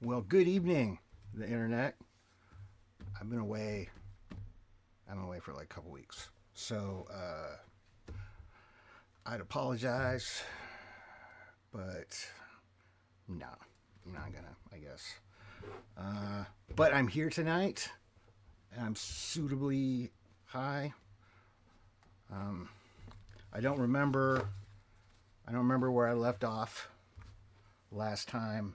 Well, good evening, the internet. I've been away. I've been away for like a couple weeks, so I'd apologize, but no, I'm not gonna. I guess. But I'm here tonight, and I'm suitably high. Um, I don't remember. I don't remember where I left off last time,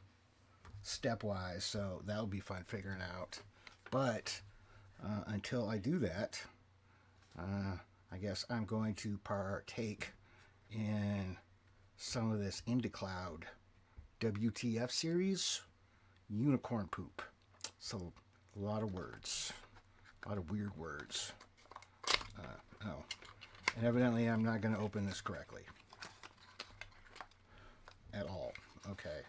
stepwise. So that'll be fun figuring out. But until I do that, I guess I'm going to partake in some of this Indie Cloud WTF series, unicorn poop. So a lot of words, a lot of weird words. Oh, and evidently I'm not going to open this correctly at all. Okay.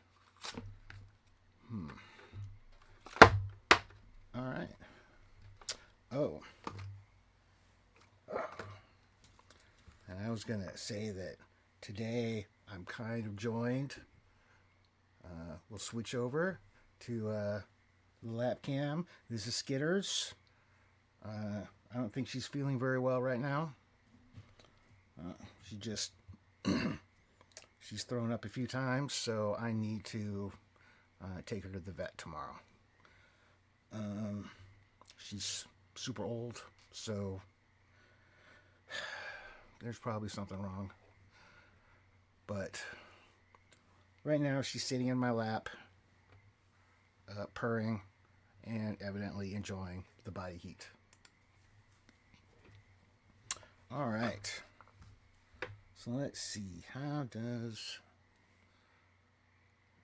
All right. Oh. And I was going to say that today I'm kind of joined. We'll switch over to the lap cam. This is Skitters. I don't think she's feeling very well right now. She just she's thrown up a few times, so I need to take her to the vet tomorrow. She's super old, so there's probably something wrong. But right now she's sitting in my lap, purring, and evidently enjoying the body heat. All right. So let's see. How does...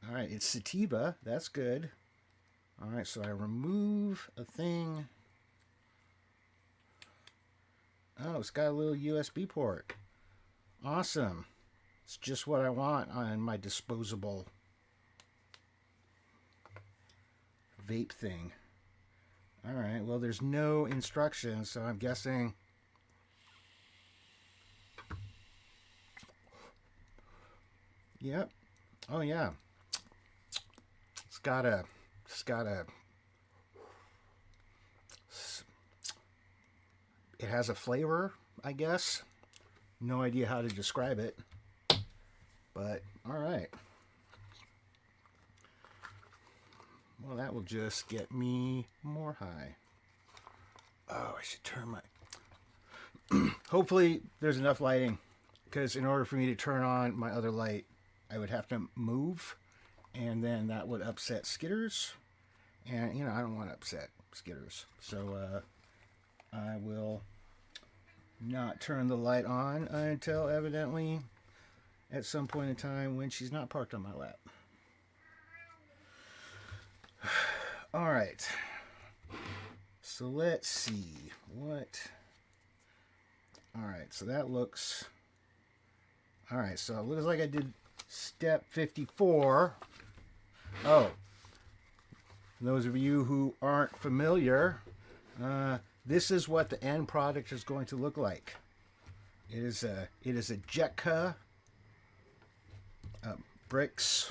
All right, it's sativa. That's good. All right, so I remove a thing. Oh, it's got a little USB port. Awesome. It's just what I want on my disposable vape thing. All right, well, there's no instructions, so I'm guessing... Yep. Oh, yeah. It's got a... It has a flavor, I guess. No idea how to describe it. But, all right. Well, that will just get me more high. Oh, I should turn my... Hopefully, there's enough lighting. Because in order for me to turn on my other light, I would have to move. And then that would upset Skitters. And, you know, I don't want to upset Skitters. So, I will not turn the light on until evidently at some point in time when she's not parked on my lap. All right. So let's see what... All right, so that looks... All right, so it looks like I did step 54. Oh, those of you who aren't familiar, this is what the end product is going to look like. It is a JEKCA bricks.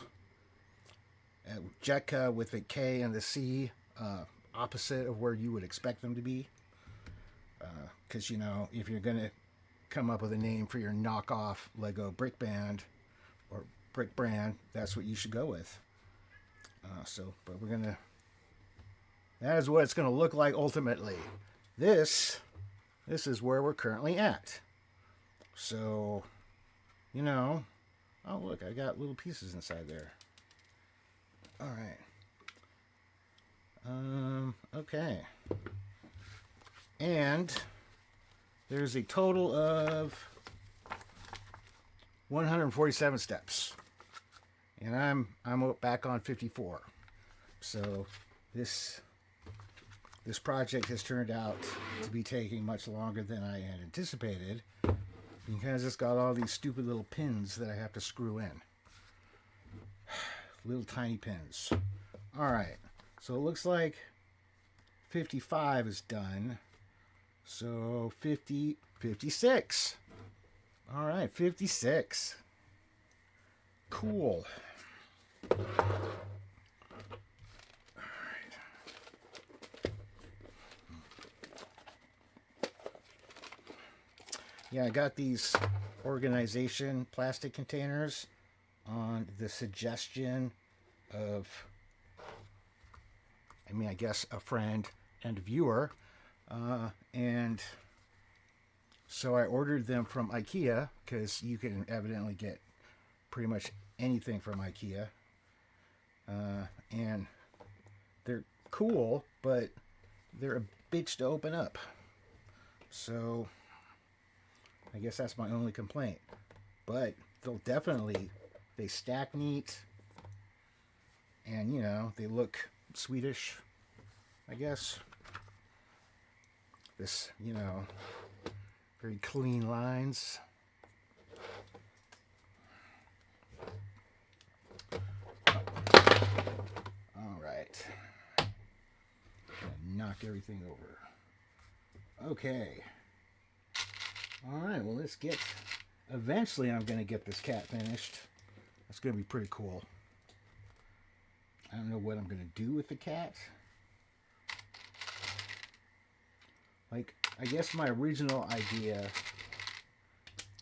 JEKCA with a K and the C, opposite of where you would expect them to be. Because, you know, if you're going to come up with a name for your knockoff Lego brick band or brick brand, that's what you should go with. But we're going to... That is what it's going to look like ultimately. This is where we're currently at. So, you know... Oh, look, I got little pieces inside there. All right. Okay. And there's a total of 147 steps. And I'm back on 54. So this project has turned out to be taking much longer than I had anticipated because it's got all these stupid little pins that I have to screw in. Little tiny pins. All right. So it looks like 55 is done. So 56. All right, 56. Cool. Yeah, I got these organization plastic containers on the suggestion of, I guess, a friend and viewer. And so I ordered them from IKEA, because you can evidently get pretty much anything from IKEA. And they're cool, but they're a bitch to open up. So I guess that's my only complaint. But they stack neat. And, you know, they look Swedish, I guess. This, you know, very clean lines. All right. Knock everything over. Okay. All right, well, eventually I'm going to get this cat finished. That's going to be pretty cool. I don't know what I'm going to do with the cat. Like, I guess my original idea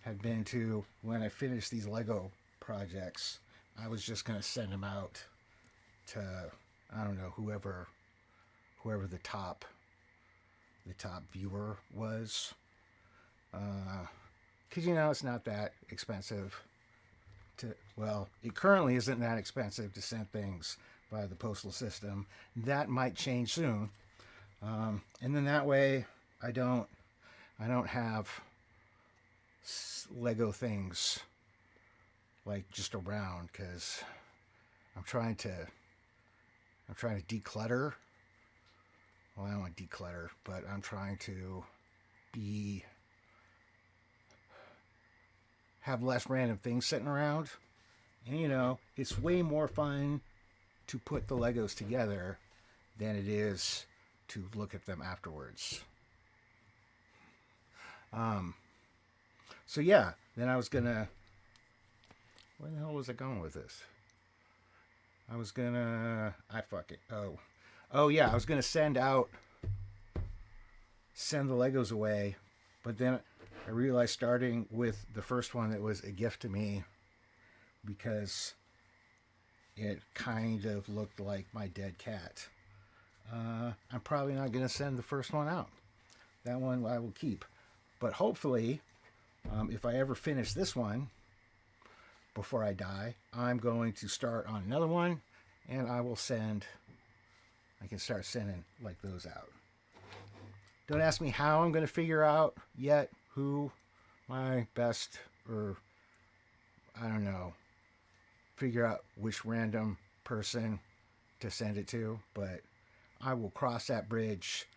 had been to, when I finish these Lego projects, I was just going to send them out to, I don't know, whoever the top viewer was. Because, you know, it's not that expensive it currently isn't that expensive to send things by the postal system. That might change soon. And then that way I don't have Lego things like just around, because I'm trying to declutter. Well, I don't want to declutter, but I'm trying to have less random things sitting around. And, you know, it's way more fun to put the Legos together than it is to look at them afterwards. So yeah, then I was gonna, where the hell was I going with this? I was gonna, oh yeah, I was gonna send the Legos away, but then I realized, starting with the first one that was a gift to me, because it kind of looked like my dead cat, I'm probably not going to send the first one out. That one I will keep. But hopefully, if I ever finish this one before I die, I'm going to start on another one, and I can start sending like those out. Don't ask me how I'm going to figure out yet who my best, or I don't know, figure out which random person to send it to, but I will cross that bridge,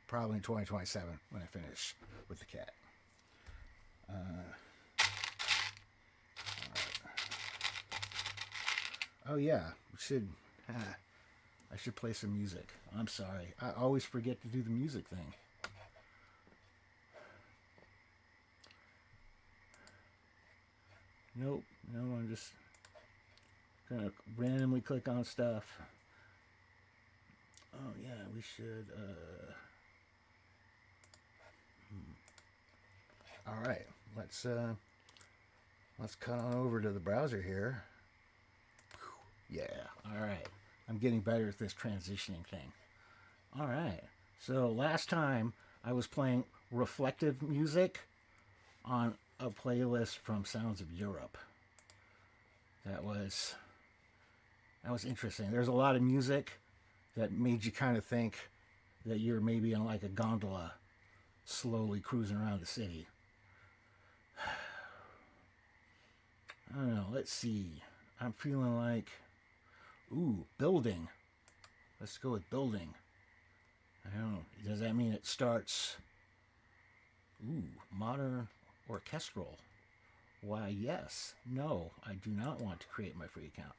probably in 2027 when I finish with the cat. Oh yeah, I should play some music. I'm sorry. I always forget to do the music thing. Nope. No, I'm just gonna randomly click on stuff. Oh yeah, we should. All right, let's cut on over to the browser here. Yeah. All right. I'm getting better at this transitioning thing. All right. So last time I was playing reflective music on a playlist from Sounds of Europe. That was interesting. There's a lot of music that made you kind of think that you're maybe in like a gondola slowly cruising around the city. I don't know. Let's see. I'm feeling like, building. Let's go with building. I don't know. Does that mean it starts, modern orchestral? Why, yes. No, I do not want to create my free account.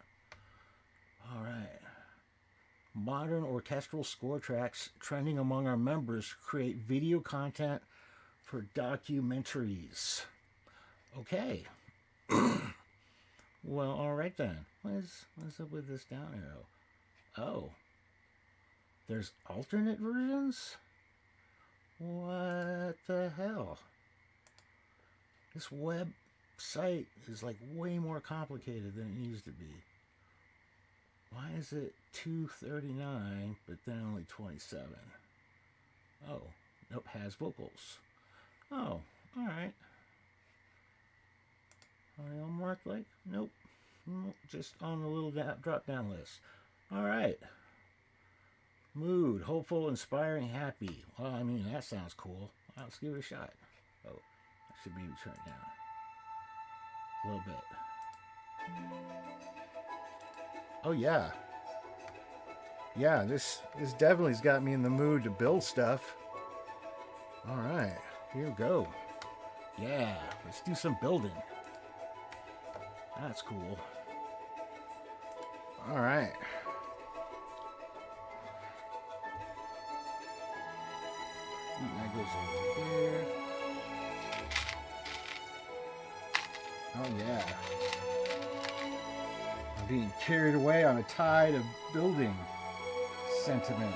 All right. Modern orchestral score tracks trending among our members create video content for documentaries. Okay. Well, all right then. What's up with this down arrow? Oh. There's alternate versions? What the hell? This website is like way more complicated than it needs to be. Why is it $2.39 but then only $27? Oh, nope, has vocals. Oh, all right. Are they all marked like? Nope. Just on the little drop down list. All right. Mood, hopeful, inspiring, happy. Well, I mean, that sounds cool. Let's give it a shot. Oh, I should maybe turn it down a little bit. Oh, yeah. Yeah, this definitely's got me in the mood to build stuff. All right, here we go. Yeah, let's do some building. That's cool. All right. That goes over here. Oh yeah. I'm being carried away on a tide of building sentiment.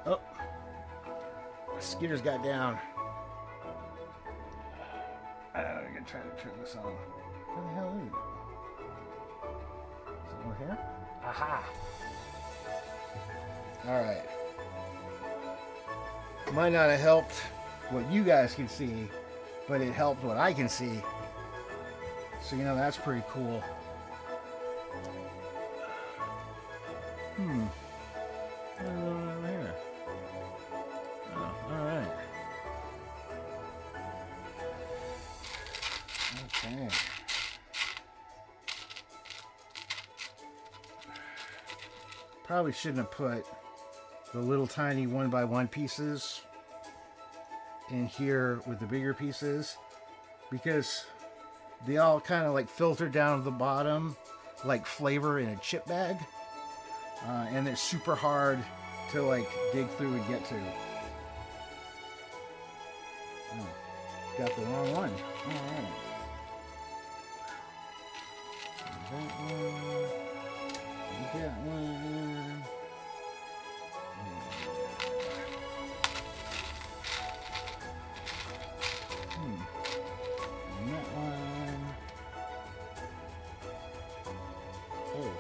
Oh, my skitter's got down. I'm gonna try to turn this on. What the hell is it? Is it over here? Aha! Alright. Might not have helped what you guys can see, but it helped what I can see. So, that's pretty cool. What's going on over here? Oh, alright. Okay. Probably shouldn't have put the little tiny 1x1 pieces in here with the bigger pieces, because they all kind of like filter down to the bottom like flavor in a chip bag, and they're super hard to like dig through and get to. Oh, got the wrong one. All right. That one. That one. And that one. Oh.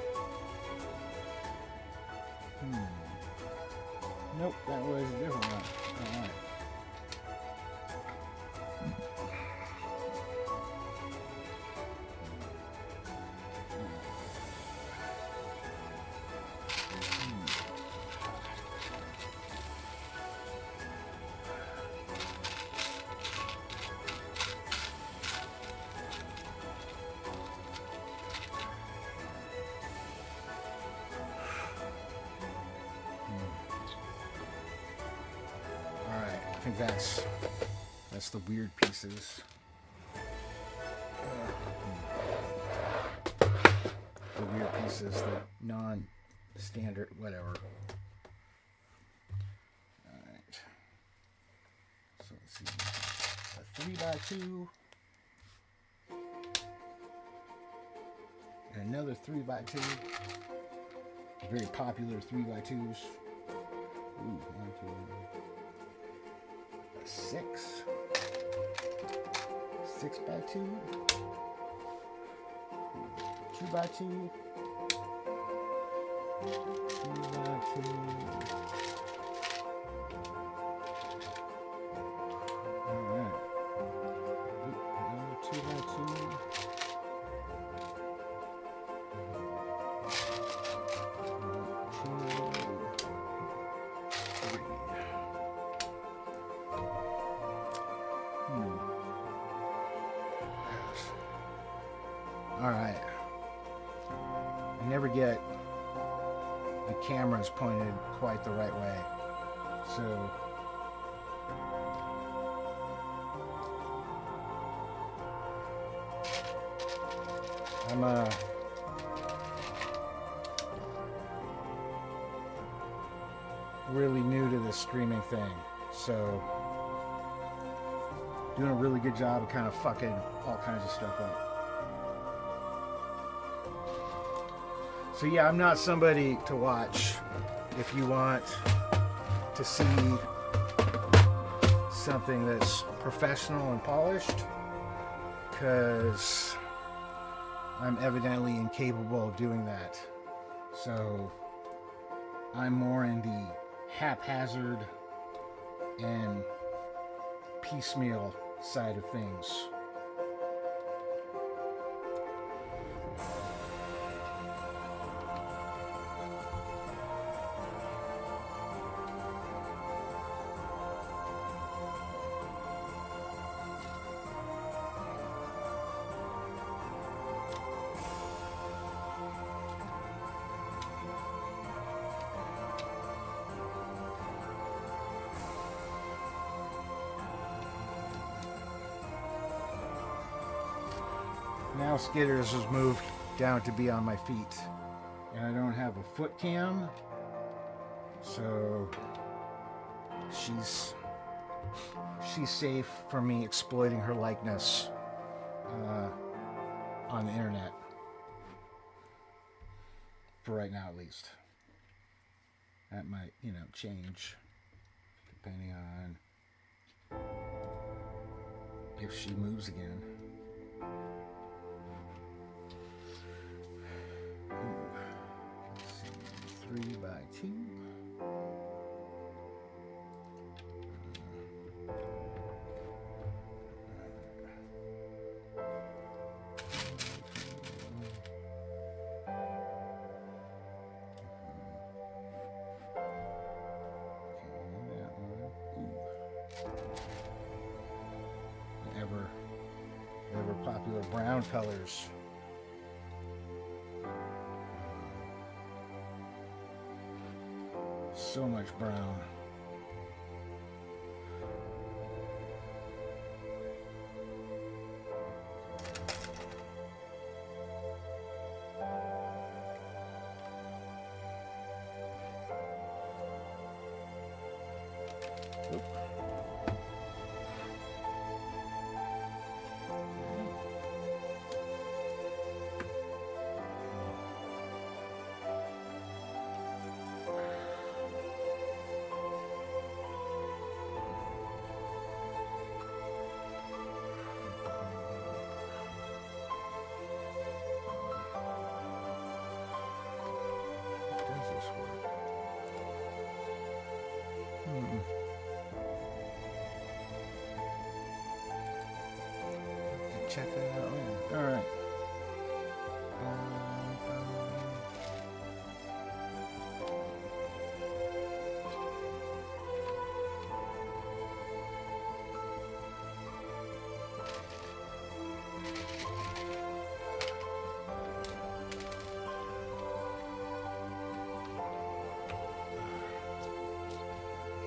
Nope, that was a different one. All right. I think that's the weird pieces. The weird pieces, the non-standard, whatever. Alright. So let's see. A 3x2. And another 3x2. Very popular 3x2s. Ooh, 1, 2, 6. 6x2. 2x2. 2x2. Alright. Another 2x2. Alright. I never get the cameras pointed quite the right way. So I'm really new to this streaming thing. So, doing a really good job of kind of fucking all kinds of stuff up. So yeah, I'm not somebody to watch if you want to see something that's professional and polished, because I'm evidently incapable of doing that. So I'm more in the haphazard and piecemeal side of things. Now Skitters has moved down to be on my feet, and I don't have a foot cam, so she's safe from me exploiting her likeness on the internet, for right now at least. That might, change depending on if she moves again. 3 by 2. Ever popular brown colors. So much brown. Oop. Check that out. All right.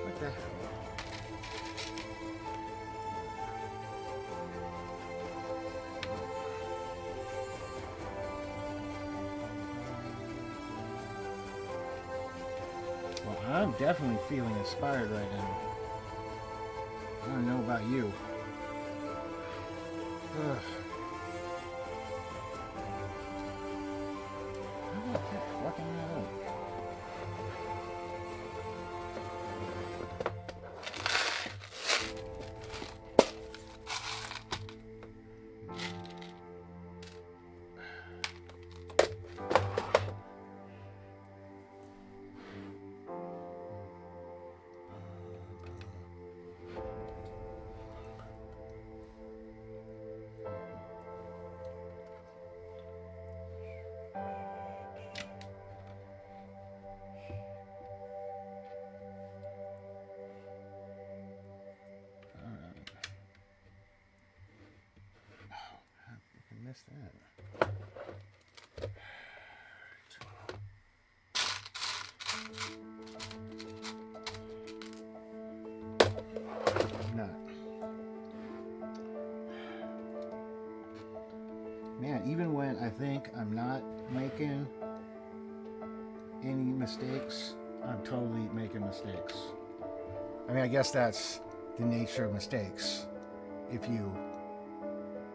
What the hell? I'm definitely feeling inspired right now. I don't know about you. Ugh. How do I keep fucking that up? Missed that. Not. Man, even when I think I'm not making any mistakes, I'm totally making mistakes. I mean, I guess that's the nature of mistakes.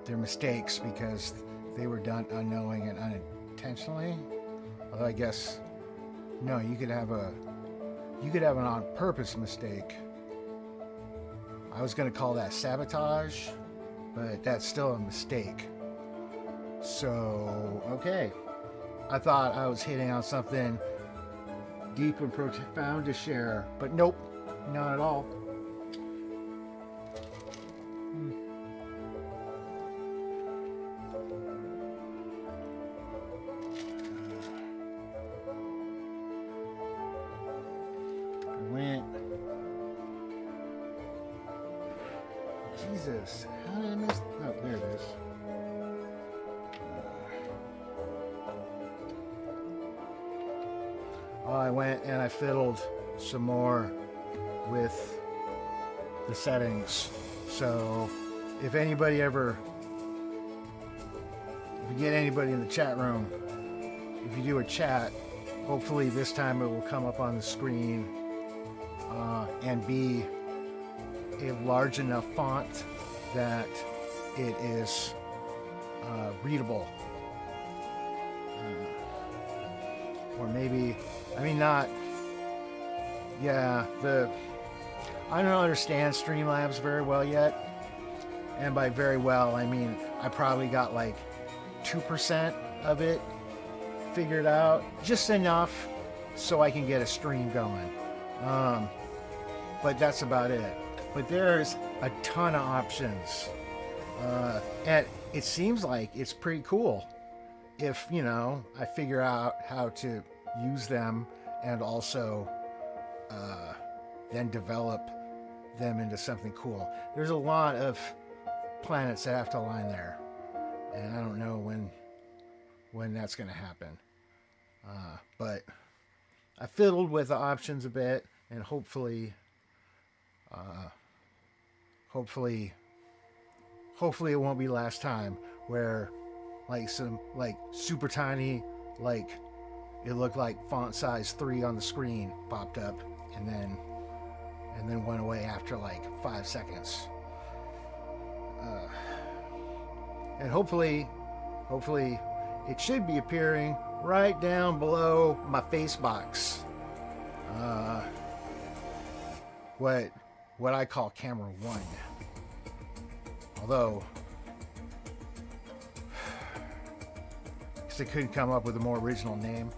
They're mistakes because they were done unknowing and unintentionally. Although I guess, no, you could have an on-purpose mistake. I was going to call that sabotage, but that's still a mistake. So, okay. I thought I was hitting on something deep and profound to share, but nope, not at all. Jesus, how did I miss? Oh, there it is. I went and I fiddled some more with the settings. So if anybody if you get anybody in the chat room, if you do a chat, hopefully this time it will come up on the screen and be a large enough font that it is readable. Or maybe, I mean, not, yeah, I don't understand Streamlabs very well yet. And by very well, I mean, I probably got like 2% of it figured out, just enough so I can get a stream going. But that's about it. But there's a ton of options. And it seems like it's pretty cool if, I figure out how to use them and also then develop them into something cool. There's a lot of planets that have to align there. And I don't know when that's going to happen. But I fiddled with the options a bit, and hopefully it won't be last time where like some like super tiny, like it looked like font size 3 on the screen popped up and then went away after like 5 seconds. And hopefully it should be appearing right down below my face box. What I call camera 1. Although, because I couldn't come up with a more original name,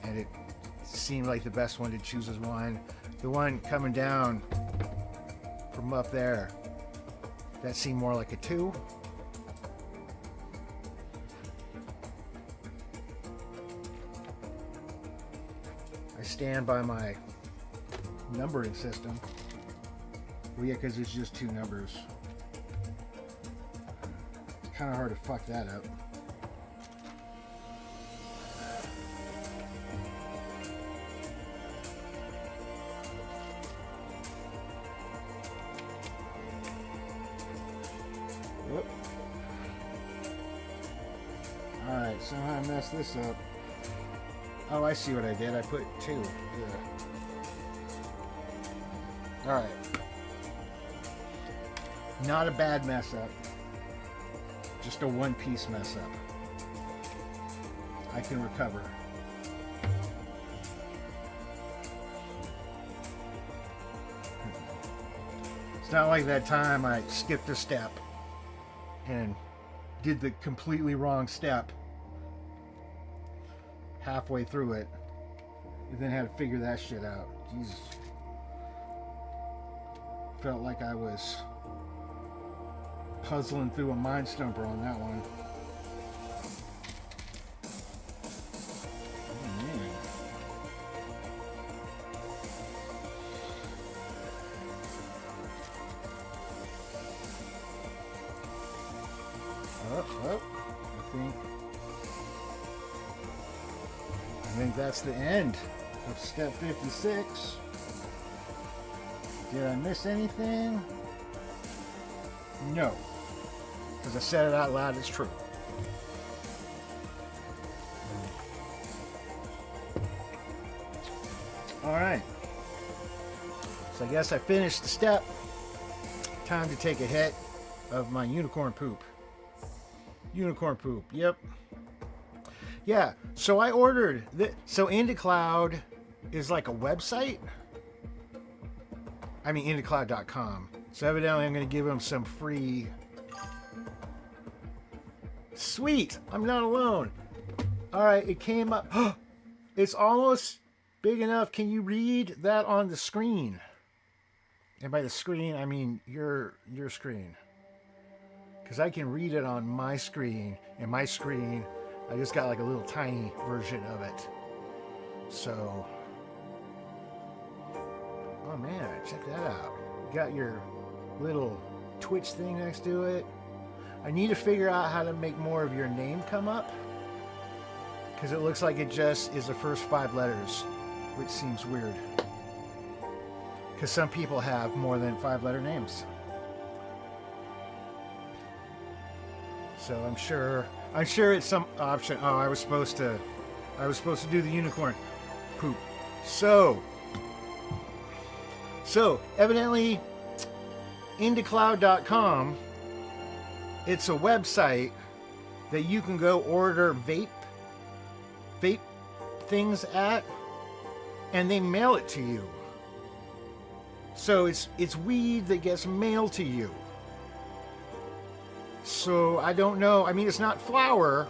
and it seemed like the best one to choose as one. The one coming down from up there, that seemed more like a 2. I stand by my numbering system. Well, yeah, because it's just 2 numbers. It's kind of hard to fuck that up. Whoop. Alright, somehow I messed this up. Oh, I see what I did. I put 2. Yeah. Alright. Not a bad mess up. Just a one-piece mess up. I can recover. It's not like that time I skipped a step and did the completely wrong step halfway through it and then had to figure that shit out. Jesus. Felt like I was puzzling through a mind stumper on that one. Oh, man. Oh, I think that's the end of step 56. Did I miss anything? No. Because I said it out loud, it's true. All right. So I guess I finished the step. Time to take a hit of my unicorn poop. Unicorn poop. Yep. Yeah. So I ordered. So IndieCloud is like a website. I mean, IndieCloud.com. So evidently, I'm going to give them some free. Sweet. I'm not alone. All right. It came up. It's almost big enough. Can you read that on the screen? And by the screen, I mean your screen. Because I can read it on my screen. And my screen, I just got like a little tiny version of it. So, oh man, check that out. You got your little Twitch thing next to it. I need to figure out how to make more of your name come up. Because it looks like it just is the first 5 letters, which seems weird. Because some people have more than 5-letter names. So I'm sure it's some option. Oh, I was supposed to do the unicorn poop. So evidently, IndieCloud.com, it's a website that you can go order vape things at, and they mail it to you. So it's weed that gets mailed to you. So I don't know. I mean, it's not flower,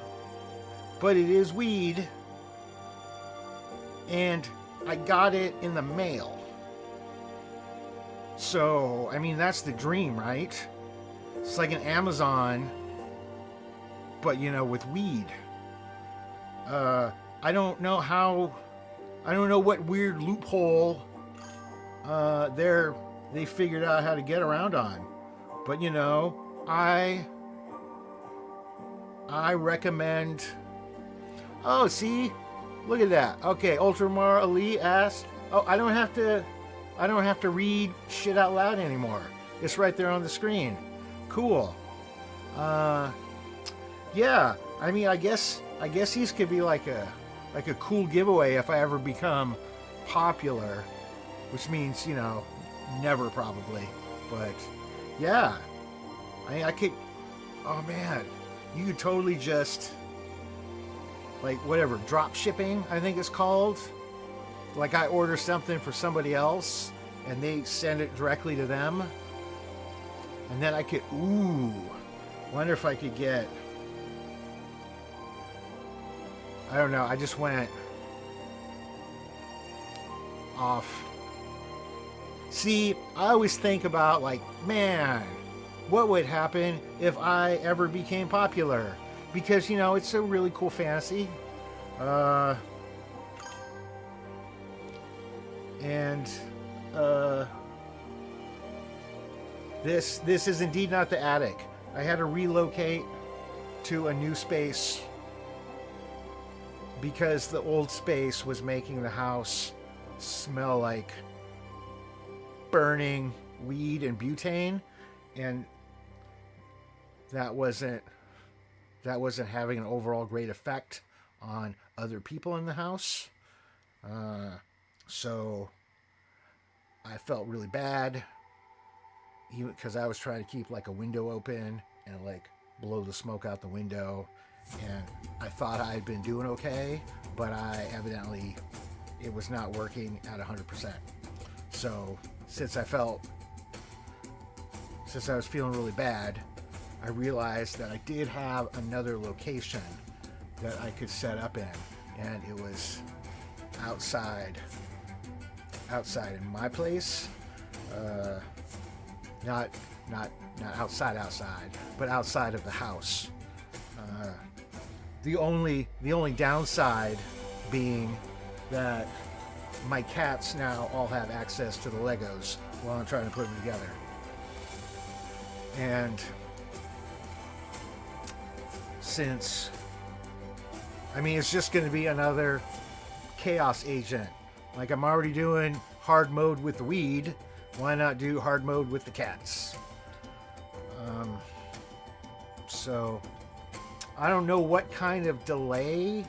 but it is weed. And I got it in the mail. So, I mean, that's the dream, right? It's like an Amazon, but, you know, with weed. I don't know what weird loophole they figured out how to get around on. But, you know, I recommend. Oh, see, look at that. Okay, Ultramar Ali asked. Oh, I don't have to read shit out loud anymore. It's right there on the screen. Cool. Yeah. I mean, I guess these could be like a cool giveaway if I ever become popular, which means, you know, never probably. But yeah. I could. Oh man. You could totally just, like, whatever, drop shipping, I think it's called. Like, I order something for somebody else, and they send it directly to them. And then I could, wonder if I could get, I don't know, I just went off. See, I always think about, like, man, what would happen if I ever became popular? Because, you know, it's a really cool fantasy. This is indeed not the attic. I had to relocate to a new space because the old space was making the house smell like burning weed and butane, and that wasn't having an overall great effect on other people in the house. So I felt really bad, even because I was trying to keep like a window open and like blow the smoke out the window, and I thought I had been doing okay, but it was not working at 100%. So since I was feeling really bad, I realized that I did have another location that I could set up in, and it was outside in my place, not outside, but outside of the house. The only downside being that my cats now all have access to the Legos while I'm trying to put them together. And since, I mean, it's just going to be another chaos agent. Like, I'm already doing hard mode with the weed. Why not do hard mode with the cats? So, I don't know what kind of delay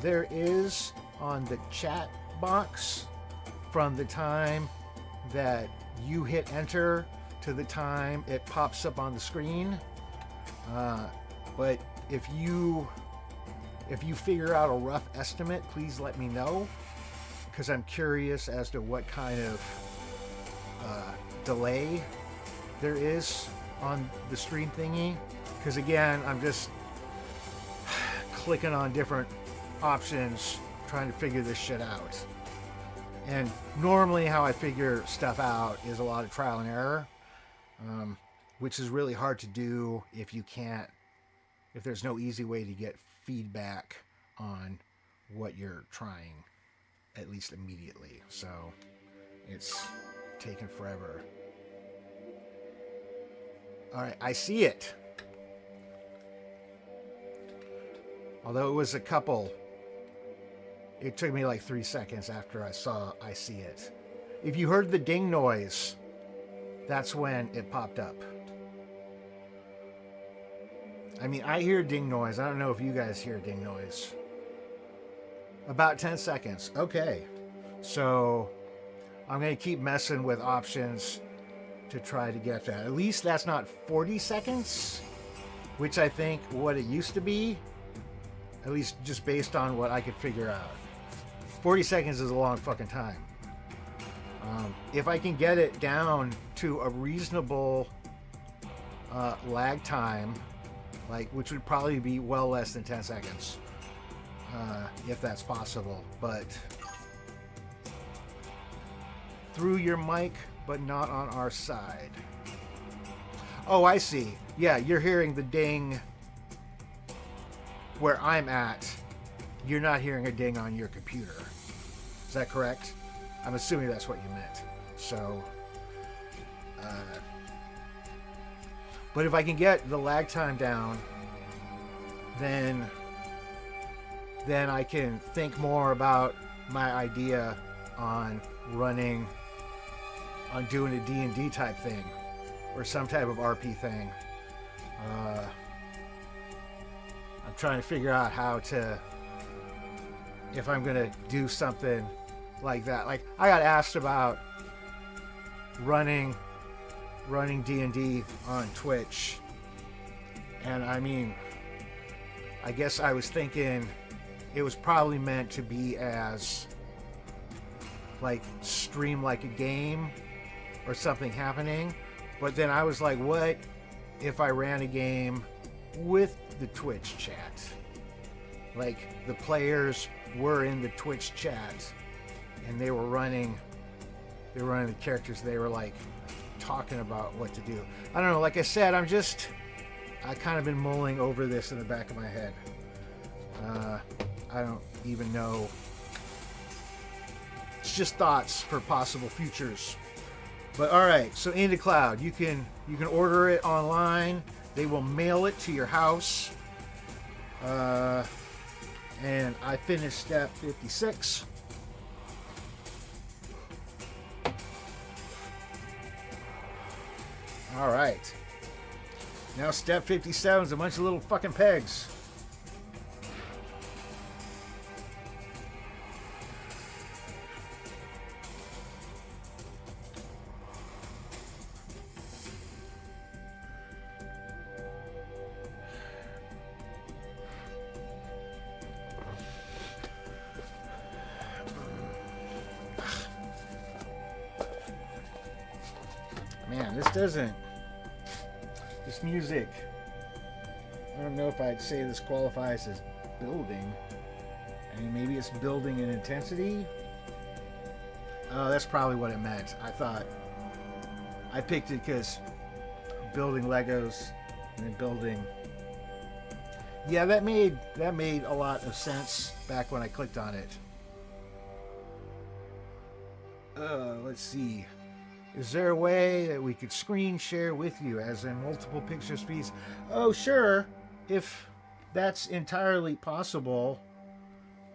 there is on the chat box from the time that you hit enter to the time it pops up on the screen. But if you figure out a rough estimate, please let me know, because I'm curious as to what kind of delay there is on the stream thingy. Because again, I'm just clicking on different options trying to figure this shit out. And normally how I figure stuff out is a lot of trial and error, which is really hard to do if there's no easy way to get feedback on what you're trying, at least immediately. So it's taken forever. All right, I see it. Although it was a couple, it took me like 3 seconds after I see it. If you heard the ding noise, that's when it popped up. I mean, I hear ding noise. I don't know if you guys hear ding noise. About 10 seconds. Okay. So I'm going to keep messing with options to try to get that. At least that's not 40 seconds, which I think what it used to be, at least just based on what I could figure out. 40 seconds is a long fucking time. If I can get it down to a reasonable lag time, which would probably be well less than 10 seconds, if that's possible. But through your mic, but not on our side. Oh, I see. Yeah, you're hearing the ding where I'm at. You're not hearing a ding on your computer. Is that correct? I'm assuming that's what you meant. So, but if I can get the lag time down, then I can think more about my idea on doing a D&D type thing or some type of RP thing. I'm trying to figure out if I'm going to do something like that. Like, I got asked about running D&D on Twitch, and I mean, I guess I was thinking it was probably meant to be as stream like a game or something happening. But then I was like, what if I ran a game with the Twitch chat? Like, the players were in the Twitch chat and they were running the characters. They were talking about what to do. I don't know. Like I said, I kind of been mulling over this in the back of my head. I don't even know. It's just thoughts for possible futures. But all right, so Indie Cloud, you can order it online. They will mail it to your house. And I finished step 56. All right. Now step 57 is a bunch of little fucking pegs. Man, this music, I don't know if I'd say this qualifies as building. I mean, maybe it's building in intensity. Oh, that's probably what it meant. I picked it because building Legos and then building. Yeah, that made a lot of sense back when I clicked on it. Let's see. Is there a way that we could screen share with you, as in multiple pictures feeds? Oh, sure. If that's entirely possible.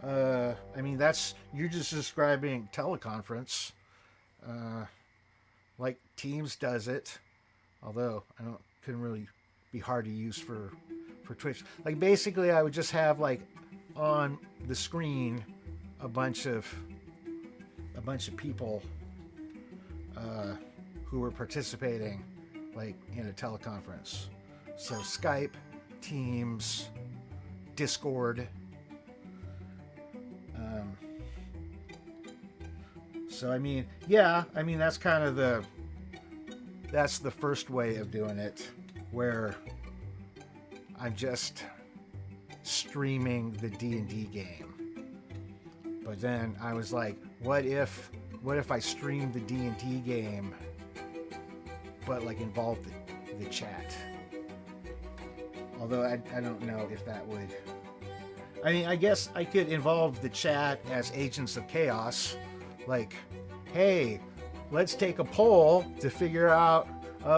I mean, you're just describing teleconference. Like Teams does it. Although, couldn't really be hard to use for Twitch. Like, basically, I would just have, on the screen a bunch of bunch of people who were participating, like in a teleconference. So Skype, Teams, Discord. So I mean, yeah, I mean that's kind of that's the first way of doing it, where I'm just streaming the D&D game. But then I was like, what if I streamed the D&D game, but like involved the chat? Although I don't know if that would. I mean, I guess I could involve the chat as agents of chaos. Like, hey, let's take a poll to figure out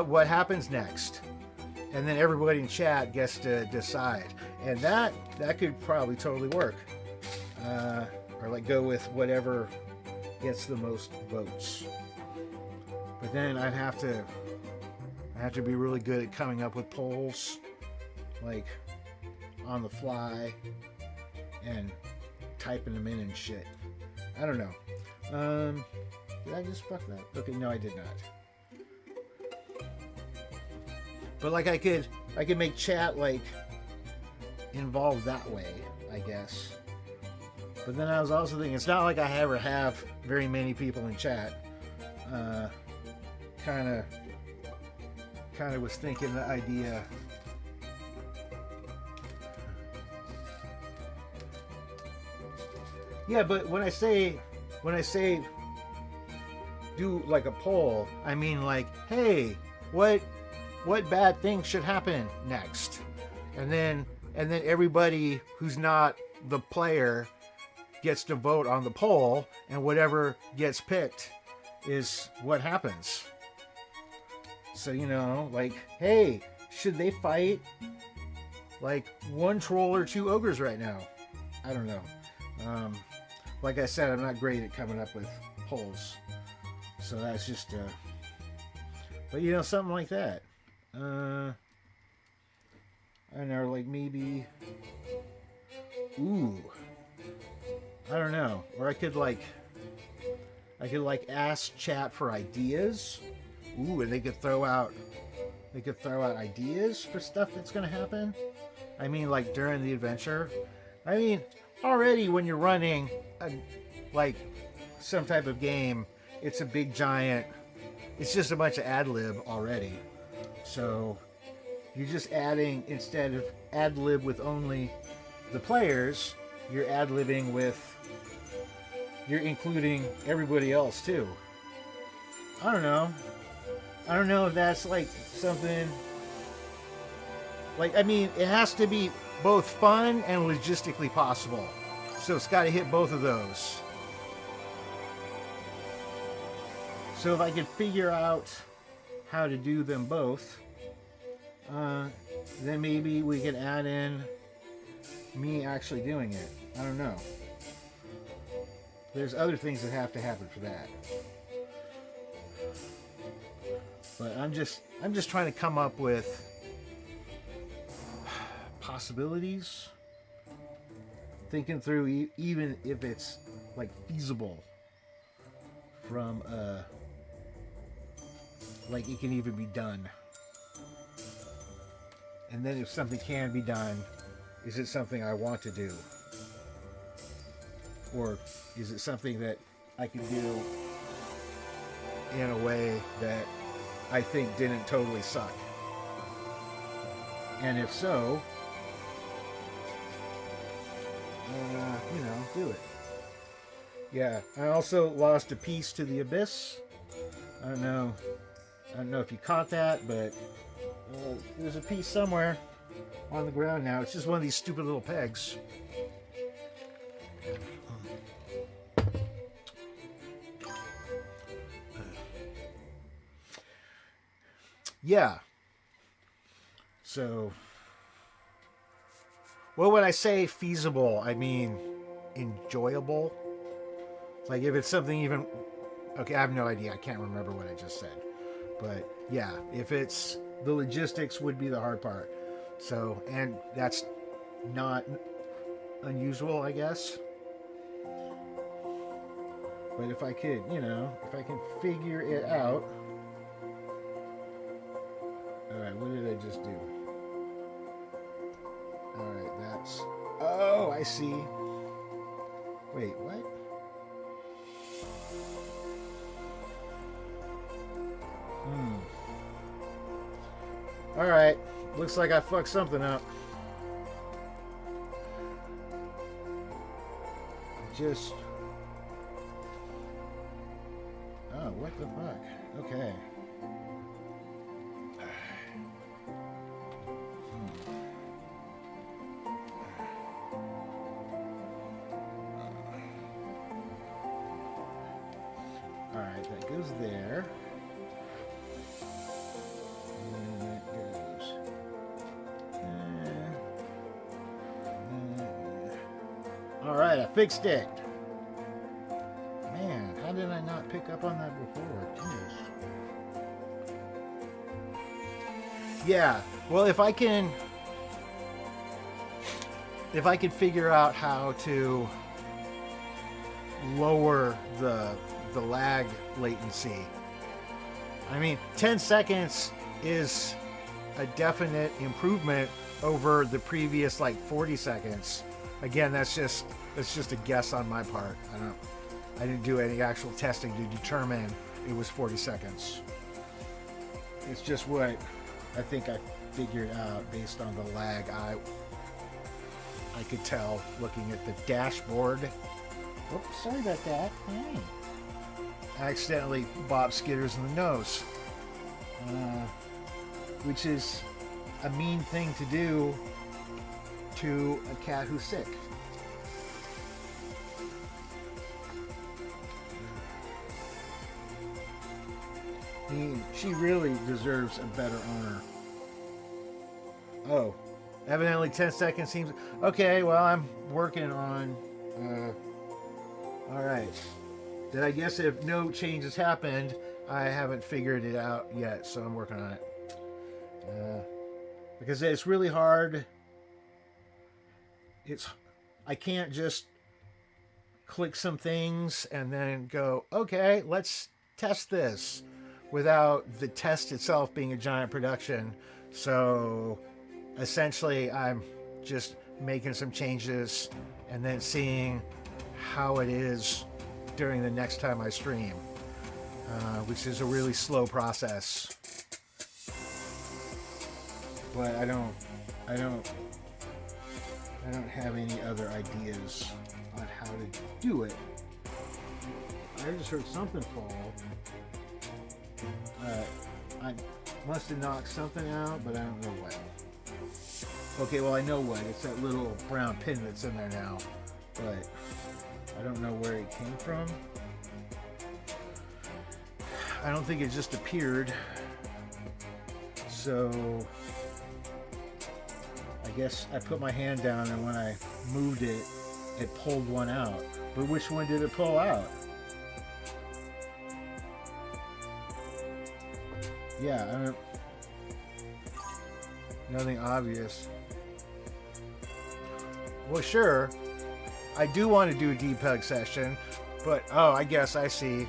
what happens next. And then everybody in chat gets to decide. And that could probably totally work. Or like go with whatever gets the most votes. But then I'd have to be really good at coming up with polls, like on the fly and typing them in and shit. I don't know. Did I just fuck that? Okay, no, I did not. But like I could make chat like involved that way, I guess. But then I was also thinking, it's not like I ever have very many people in chat. Kind of was thinking the idea. Yeah, but when I say do like a poll, I mean like, hey, what bad thing should happen next? And then everybody who's not the player gets to vote on the poll, and whatever gets picked is what happens. So, you know, like, hey, should they fight like one troll or two ogres right now? I don't know. Like I said, I'm not great at coming up with polls. So that's just, but you know, something like that. I don't know, like maybe, ooh, I don't know. Or I could like ask chat for ideas. Ooh, and they could throw out ideas for stuff that's gonna happen. I mean, like during the adventure. I mean, already when you're running like some type of game, it's a big giant. It's just a bunch of ad lib already. So you're just adding, instead of ad lib with only the players, you're ad libbing with. You're including everybody else too. I don't know if that's like something. Like, I mean, it has to be both fun and logistically possible. So it's got to hit both of those. So if I could figure out how to do them both, then maybe we could add in me actually doing it. I don't know. There's other things that have to happen for that. But I'm just trying to come up with possibilities, thinking through even if it's like feasible from like it can even be done. And then if something can be done, is it something I want to do? Or is it something that I can do in a way that I think didn't totally suck? And if so, you know, do it. Yeah, I also lost a piece to the abyss. I don't know if you caught that, but there's a piece somewhere on the ground now. It's just one of these stupid little pegs. Yeah. So, well, when I say feasible, I mean enjoyable. Like if it's something even, okay, I have no idea. I can't remember what I just said. But yeah, if it's, the logistics would be the hard part. So, and that's not unusual, I guess. But if I could, you know, if I can figure it out. Alright, what did I just do? Alright, that's... Oh, I see. Wait, what? Alright, looks like I fucked something up. Just... Oh, what the fuck? Okay. Alright, that goes there. And that goes... Alright, I fixed it. Man, how did I not pick up on that before? Jeez. Yeah, well, if I can figure out how to lower the lag latency. I mean, 10 seconds is a definite improvement over the previous like 40 seconds. Again, that's just a guess on my part. I didn't do any actual testing to determine it was 40 seconds. It's just what I think I figured out based on the lag I could tell looking at the dashboard. Oops, sorry about that. Hey. I accidentally bopped Skitters in the nose, which is a mean thing to do to a cat who's sick. She really deserves a better owner. Oh, evidently 10 seconds seems... Okay, well, I'm working on... Alright. Then I guess if no changes happened, I haven't figured it out yet, so I'm working on it. Because it's really hard. I can't just click some things and then go, okay, let's test this, without the test itself being a giant production. So essentially I'm just making some changes and then seeing how it is during the next time I stream, which is a really slow process. But I don't have any other ideas on how to do it. I just heard something fall. I must have knocked something out, but I don't know what. Okay, well, I know what. It's that little brown pin that's in there now, but I don't know where it came from. I don't think it just appeared. So I guess I put my hand down, and when I moved it, it pulled one out. But which one did it pull out? Yeah, I don't... Nothing obvious. Well, sure. I do want to do a debug session, but... Oh, I guess I see.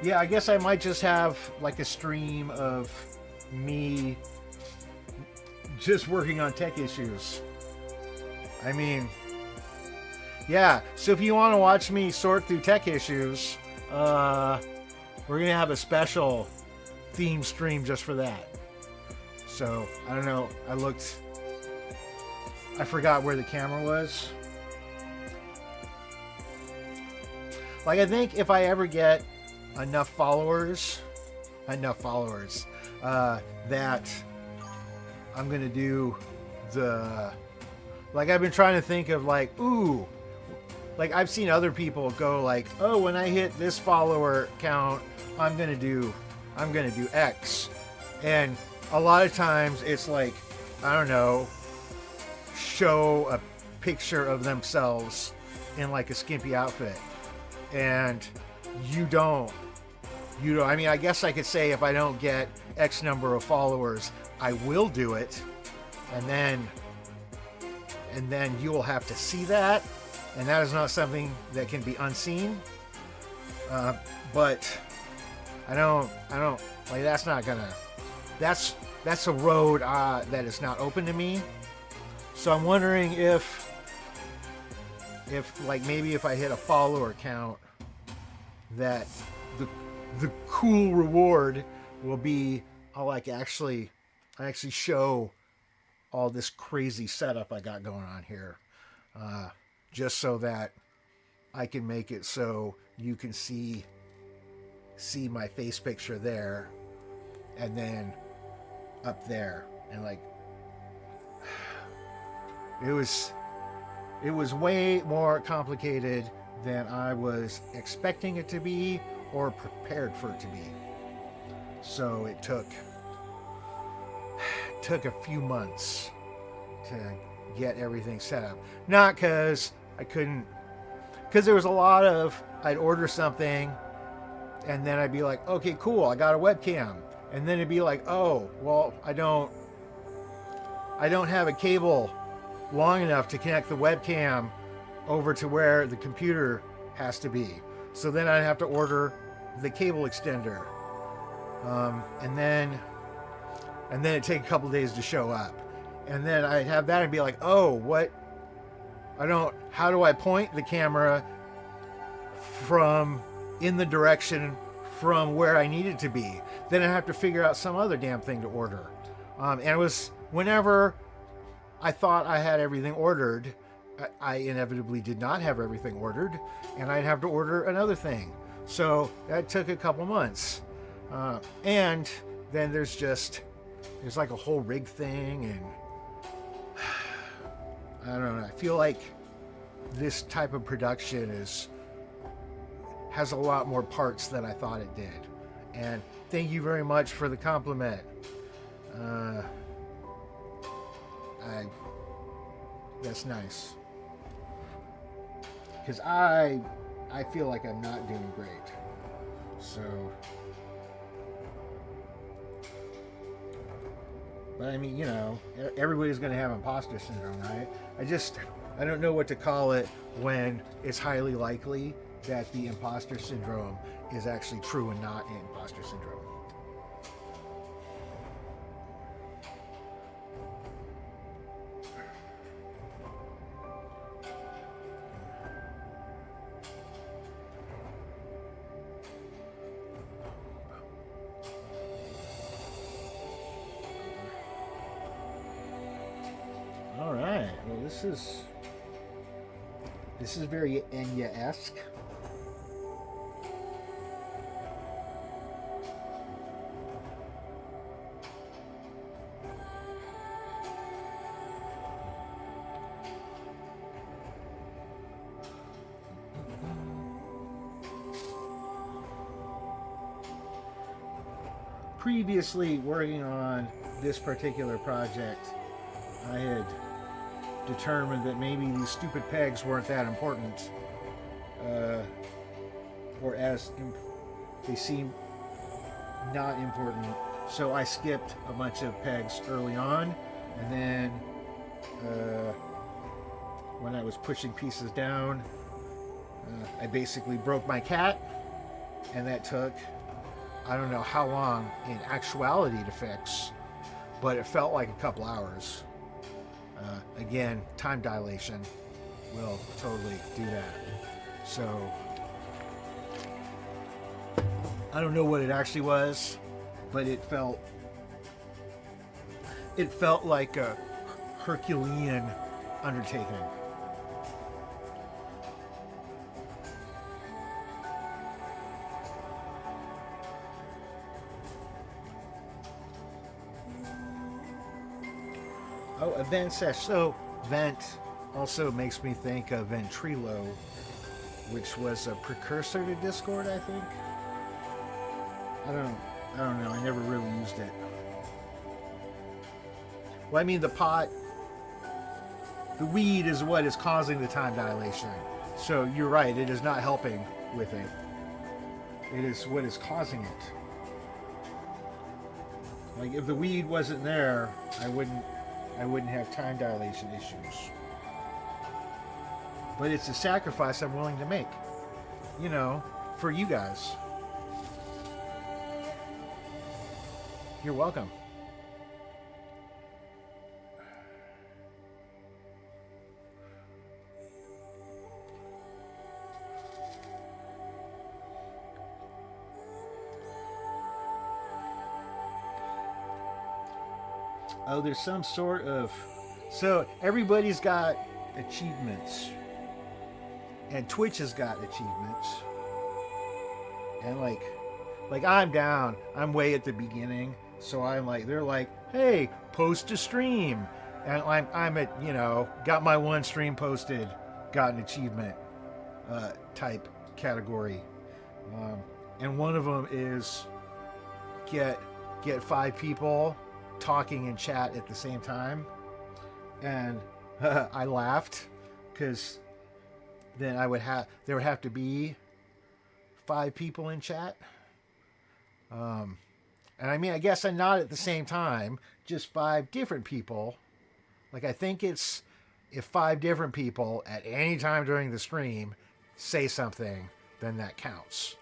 Yeah, I guess I might just have like a stream of me just working on tech issues. I mean... Yeah, so if you want to watch me sort through tech issues, we're going to have a special theme stream just for that. So, I don't know, I forgot where the camera was. Like, I think if I ever get enough followers, that I'm going to do the... Like, I've been trying to think of like, ooh, like I've seen other people go like, oh, when I hit this follower count, I'm gonna do X. And a lot of times it's like, I don't know, show a picture of themselves in like a skimpy outfit. And you don't, I mean, I guess I could say if I don't get X number of followers, I will do it. And then you will have to see that. And that is not something that can be unseen. But I don't like that's not gonna. That's a road that is not open to me. So I'm wondering if like maybe if I hit a follower count, that the cool reward will be I'll like actually show all this crazy setup I got going on here, just so that I can make it so you can see my face picture there, and then up there, and like it was way more complicated than I was expecting it to be or prepared for it to be. So it took a few months to get everything set up. Not because I couldn't, because there was a lot of, I'd order something and then I'd be like, okay, cool, I got a webcam. And then it'd be like, oh, well, I don't have a cable long enough to connect the webcam over to where the computer has to be. So then I'd have to order the cable extender. And then it'd take a couple days to show up. And then I'd have that and be like, oh, how do I point the camera from in the direction from where I need it to be? Then I'd have to figure out some other damn thing to order. And it was whenever I thought I had everything ordered, I inevitably did not have everything ordered, and I'd have to order another thing. So that took a couple months. And then there's like a whole rig thing, and I don't know. I feel like this type of production has a lot more parts than I thought it did. And thank you very much for the compliment. That's nice. Because I feel like I'm not doing great. So, but I mean, everybody's going to have imposter syndrome, right? I don't know what to call it when it's highly likely that the imposter syndrome is actually true and not imposter syndrome. All right. Well, this is very Enya-esque. Previously working on this particular project, I had determined that maybe these stupid pegs weren't that important, or they seem not important. So I skipped a bunch of pegs early on, and then when I was pushing pieces down, I basically broke my cat, and that took I don't know how long in actuality to fix, but it felt like a couple hours. Again, time dilation will totally do that. So I don't know what it actually was, but it felt like a Herculean undertaking. Oh, a vent sesh. So vent also makes me think of Ventrilo, which was a precursor to Discord, I think. I don't know. I never really used it. Well, I mean, the weed is what is causing the time dilation. So you're right. It is not helping with it. It is what is causing it. Like if the weed wasn't there, I wouldn't have time dilation issues. But it's a sacrifice I'm willing to make. You know, for you guys. You're welcome. Oh, there's some sort of... So everybody's got achievements. And Twitch has got achievements. And like I'm down. I'm way at the beginning. So I'm like, they're like, hey, post a stream. And I'm at, you know, got my one stream posted, got an achievement type category. And one of them is get 5 people talking in chat at the same time. And I laughed because then there would have to be 5 people in chat. And I mean, I guess I'm not at the same time, just 5 different people. Like, I think it's if 5 different people at any time during the stream say something, then that counts.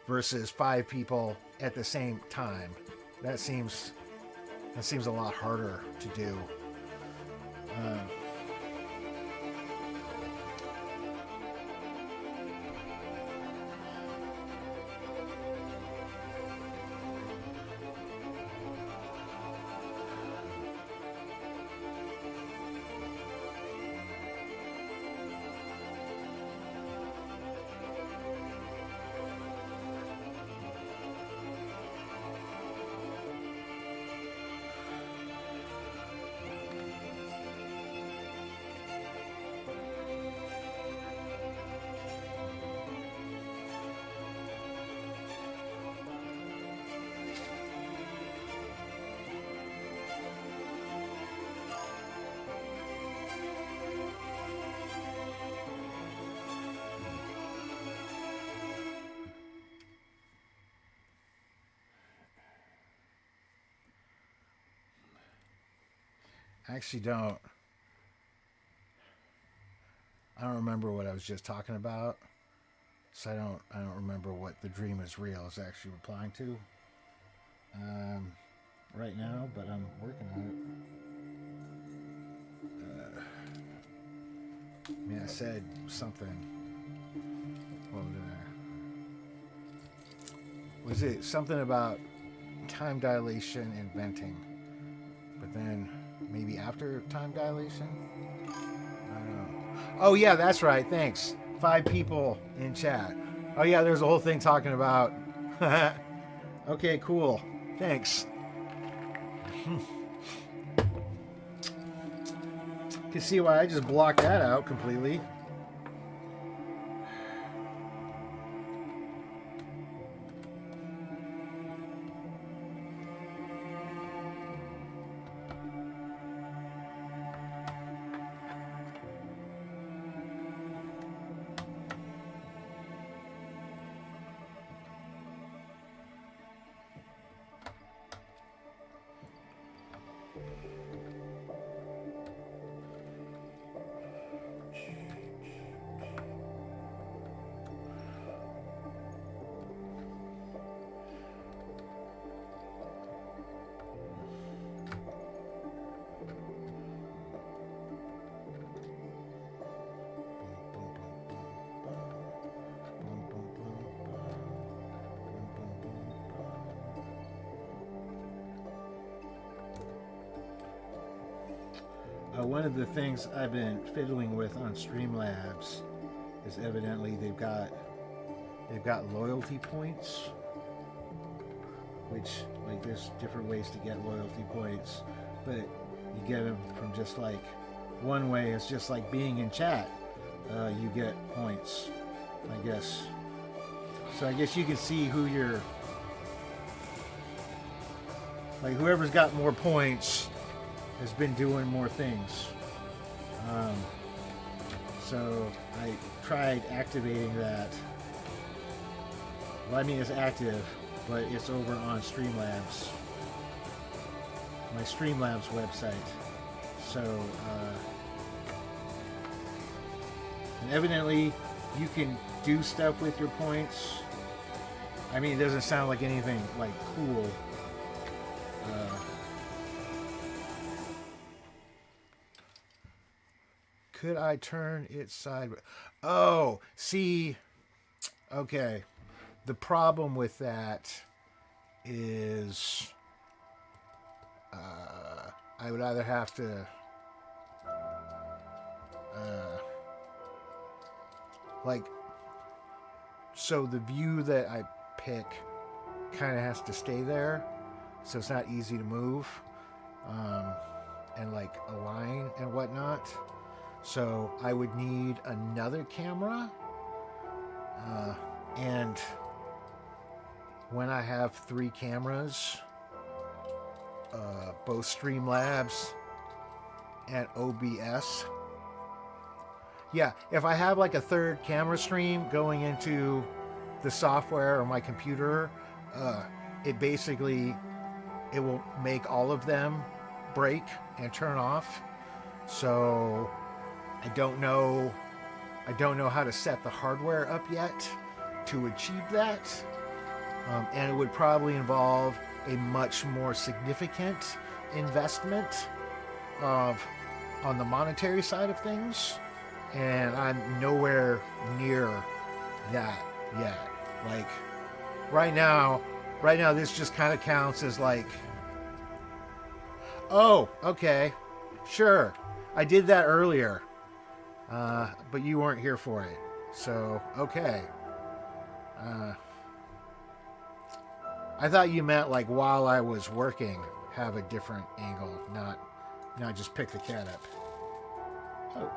Versus 5 people at the same time. That seems a lot harder to do. I actually don't remember what I was just talking about, so I don't remember what the dream is real is actually replying to right now, but I'm working on it. I mean, I said something. What was it? Something about time dilation and venting, but then maybe after time dilation? I don't know. Oh, yeah, that's right. Thanks. 5 people in chat. Oh, yeah, there's a whole thing talking about... Okay, cool. Thanks. Can see why I just blocked that out completely. One of the things I've been fiddling with on Streamlabs is evidently they've got loyalty points, which, like, there's different ways to get loyalty points, but you get them from just like one way is just like being in chat. You get points, I guess. So I guess you can see who you're like. Whoever's got more points has been doing more things. So I tried activating that. Well, I mean, it's active, but it's over on Streamlabs, my Streamlabs website. So, and evidently you can do stuff with your points. I mean, it doesn't sound like anything like cool. Could I turn it sideways? Oh, see, okay. The problem with that is I would either have to like, so the view that I pick kind of has to stay there, so it's not easy to move and like align and whatnot. So I would need another camera, and when I have 3 cameras, both Streamlabs and OBS. Yeah, if I have like a third camera stream going into the software or my computer, it basically, it will make all of them break and turn off. So I don't know how to set the hardware up yet to achieve that. And it would probably involve a much more significant investment on the monetary side of things. And I'm nowhere near that yet. Like, right now, this just kind of counts as like, oh, okay, sure, I did that earlier, but you weren't here for it, so okay. I thought you meant like while I was working, have a different angle, not just pick the cat up. Oh.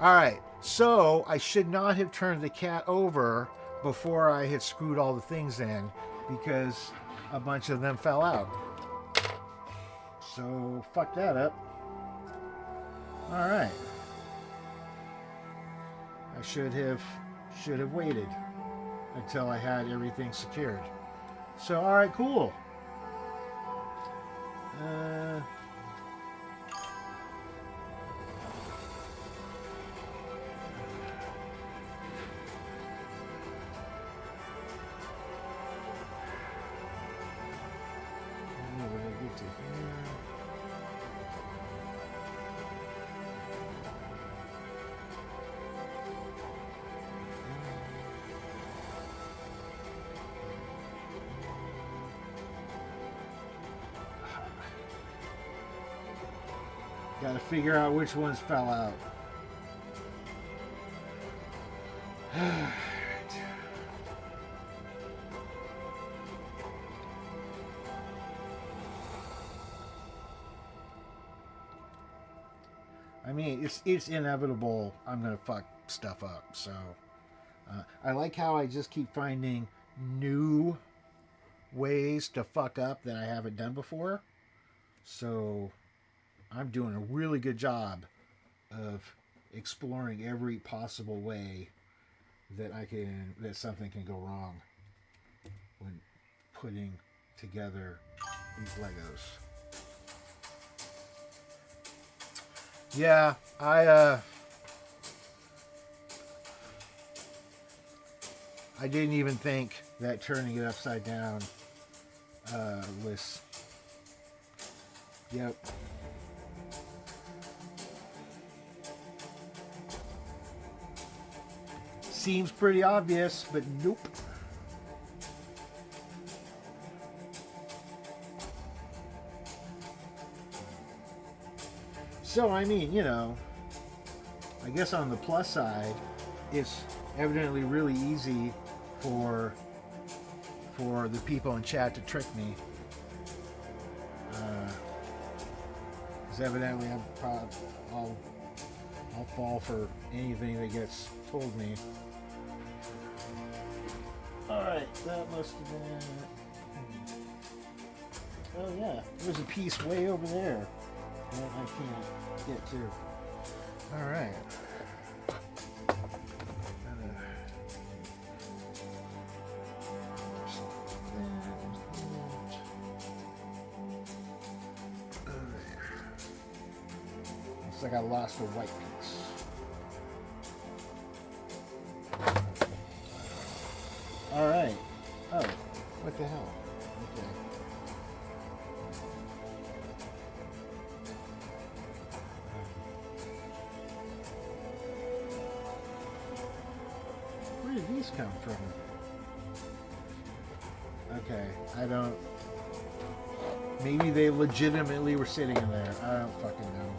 All right, so I should not have turned the cat over before I had screwed all the things in, because a bunch of them fell out. So fuck that up. All right. I should have waited until I had everything secured. So all right, cool. Got to figure out which ones fell out. I mean, it's inevitable I'm gonna fuck stuff up. So I like how I just keep finding new ways to fuck up that I haven't done before. So I'm doing a really good job of exploring every possible way that something can go wrong when putting together these Legos. Yeah, I didn't even think that turning it upside down was. Yep. Seems pretty obvious, but nope. So, I mean, you know, I guess on the plus side, it's evidently really easy for the people in chat to trick me. Because evidently I'll fall for anything that gets told me. Alright, that must have been... Oh yeah, there's a piece way over there that I can't get to. Alright. Looks like I lost a white piece. did these come from? Okay, I don't... Maybe they legitimately were sitting in there. I don't fucking know.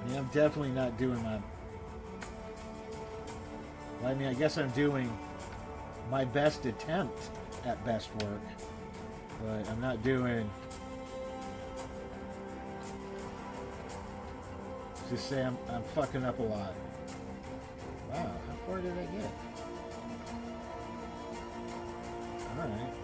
Yeah, I'm definitely not doing my... Well, I mean, I guess I'm doing my best attempt at best work, but I'm not doing... Just say I'm fucking up a lot. Wow, how far did I get? Alright.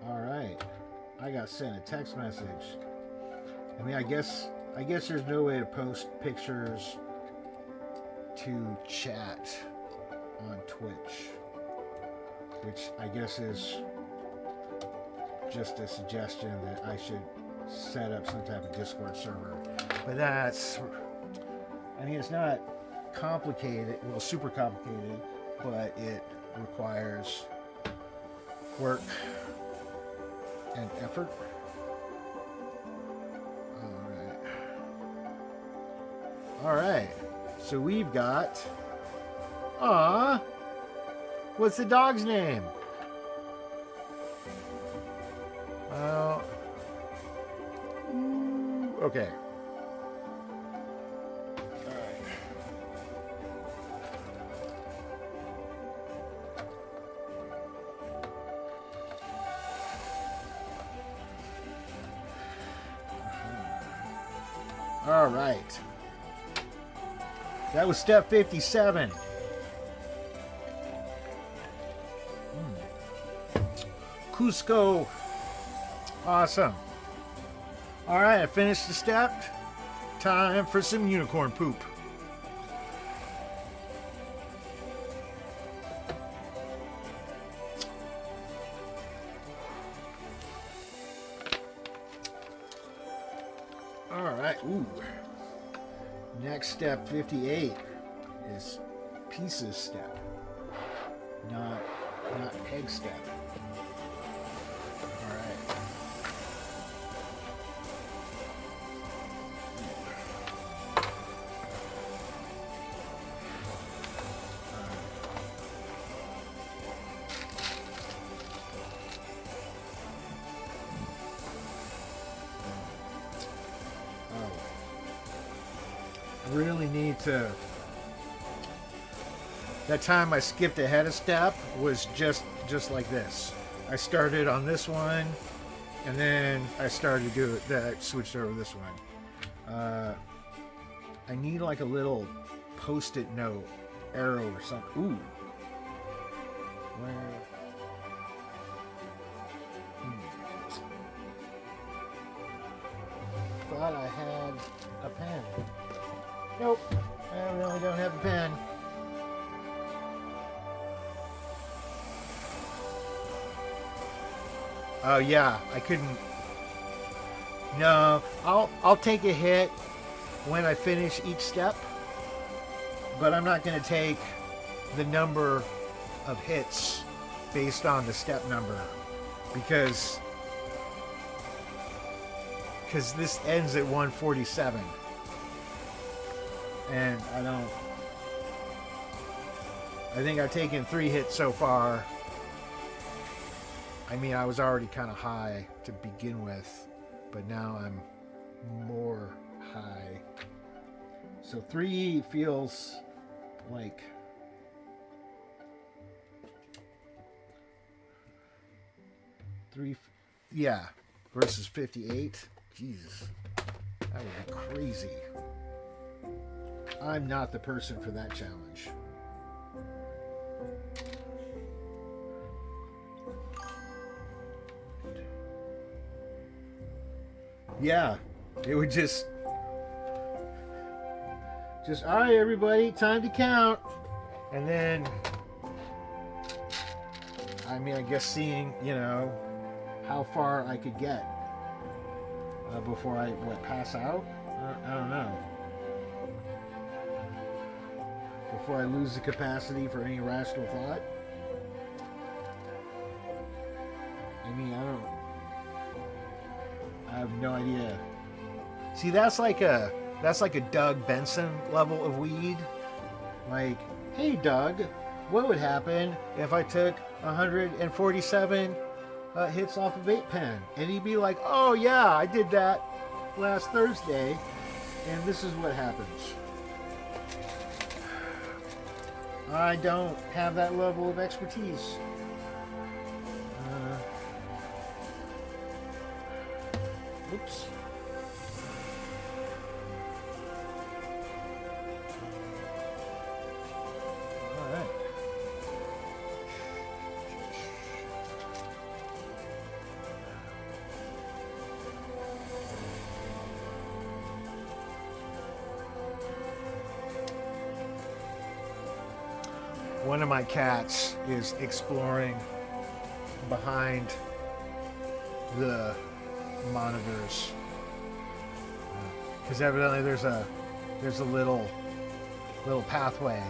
Alright. I got sent a text message. I mean, I guess there's no way to post pictures to chat on Twitch, which I guess is just a suggestion that I should set up some type of Discord server. But that's, I mean, it's not complicated, well, super complicated, but it requires work and effort. All right. So we've got, what's the dog's name? Okay. All right. That was step 57. Cusco. Awesome. All right, I finished the step. Time for some unicorn poop. All right. Ooh. Next step 58 is pieces step, not peg step. All right. Really need to. That time I skipped ahead a step was just like this. I started on this one, and then I started to do it. Then I switched over to this one. I need like a little post-it note arrow or something. Ooh. Where? Thought I had a pen. Nope, I really don't have a pen. Oh yeah, I couldn't. No, I'll take a hit when I finish each step, but I'm not going to take the number of hits based on the step number because this ends at 147. And I think I've taken 3 hits so far. I mean, I was already kind of high to begin with, but now I'm more high. So 3 feels like yeah, versus 58. Jesus, that would be crazy. I'm not the person for that challenge. yeah, it would just all right, everybody, time to count. And then, I mean, I guess seeing, you know, how far I could get before I, pass out? I don't know. Before I lose the capacity for any rational thought? I mean, I have no idea. See, that's like a Doug Benson level of weed. Like, hey Doug, what would happen if I took 147 hits off a vape pen? And he'd be like, oh yeah, I did that last Thursday, and this is what happens. I don't have that level of expertise. Oops. All right. One of my cats is exploring behind the monitors because evidently there's a little pathway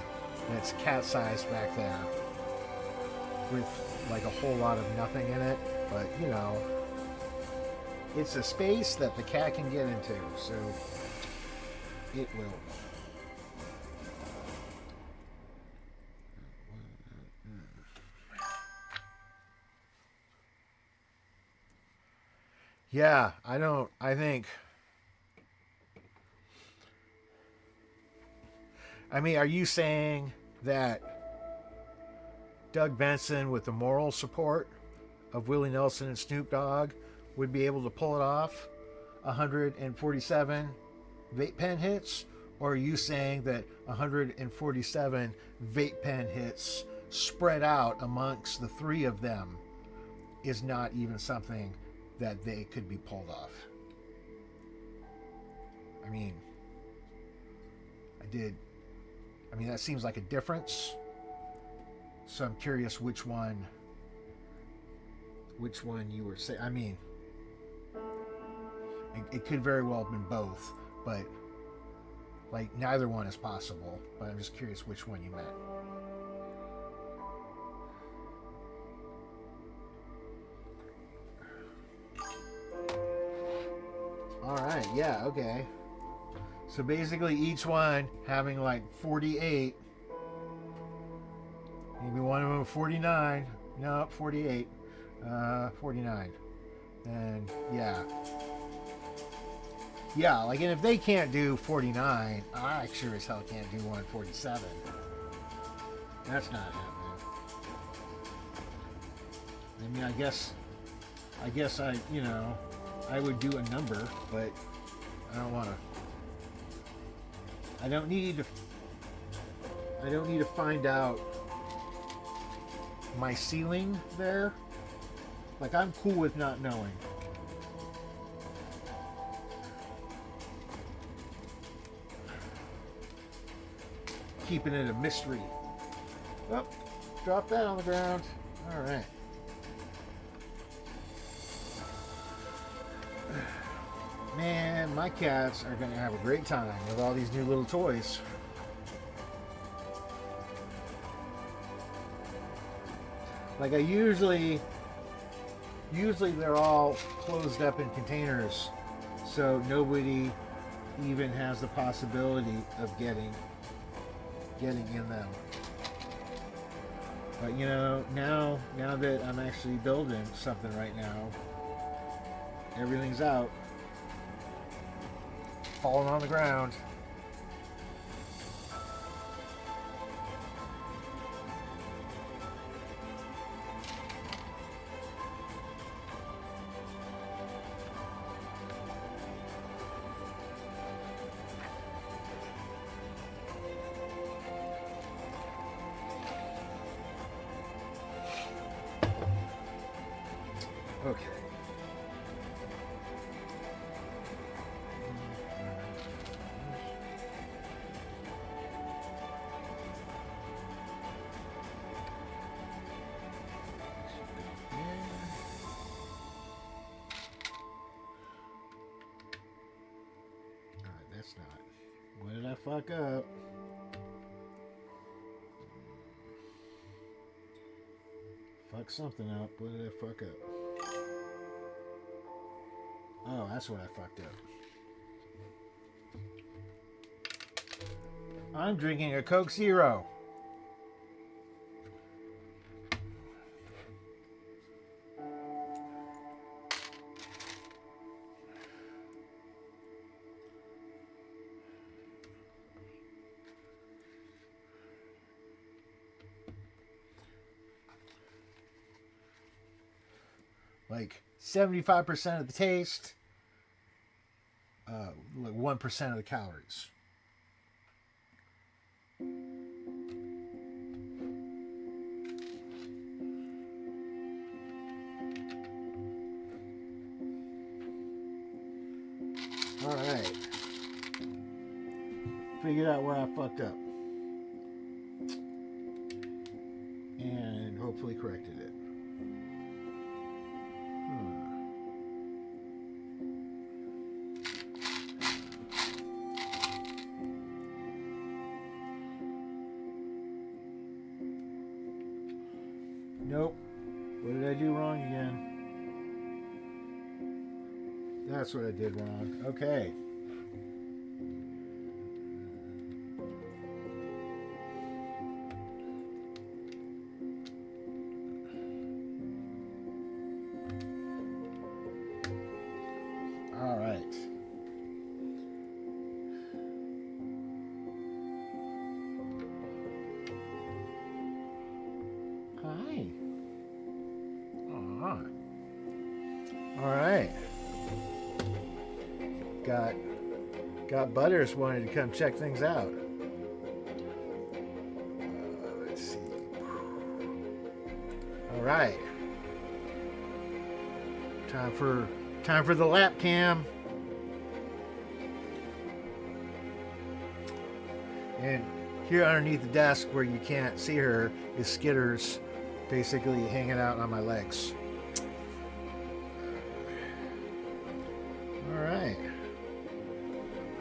that's cat-sized back there with like a whole lot of nothing in it, but you know, it's a space that the cat can get into, so it will. Yeah, I think, I mean, are you saying that Doug Benson, with the moral support of Willie Nelson and Snoop Dogg, would be able to pull it off 147 vape pen hits? Or are you saying that 147 vape pen hits spread out amongst the three of them is not even something that they could be pulled off? I mean, that seems like a difference. So I'm curious which one you were saying. I mean, it could very well have been both, but like neither one is possible. But I'm just curious which one you meant. All right, yeah, okay. So basically each one having like 48. Maybe one of them 49. No, 48. 49. And yeah. Yeah, like, and if they can't do 49, I sure as hell can't do 147. That's not happening. I mean, I guess I, you know, I would do a number, but I don't want to. I don't need to find out my ceiling there. Like, I'm cool with not knowing. Keeping it a mystery. Oh, drop that on the ground. All right. Man, my cats are going to have a great time with all these new little toys. Like, I usually they're all closed up in containers, so nobody even has the possibility of getting in them. But you know, now that I'm actually building something right now, everything's out, falling on the ground. Okay. fuck up. Fuck something up. What did I fuck up? Oh, that's what I fucked up. I'm drinking a Coke Zero. Like 75% of the taste, like 1% of the calories. All right. Figured out where I fucked up. And hopefully corrected it. Nope. What did I do wrong again? That's what I did wrong. Okay. All right. Hi. Aww. All right. Got Butters wanted to come check things out. Let's see. All right. Time for the lap cam. And here underneath the desk where you can't see her is Skitters basically hanging out on my legs. All right.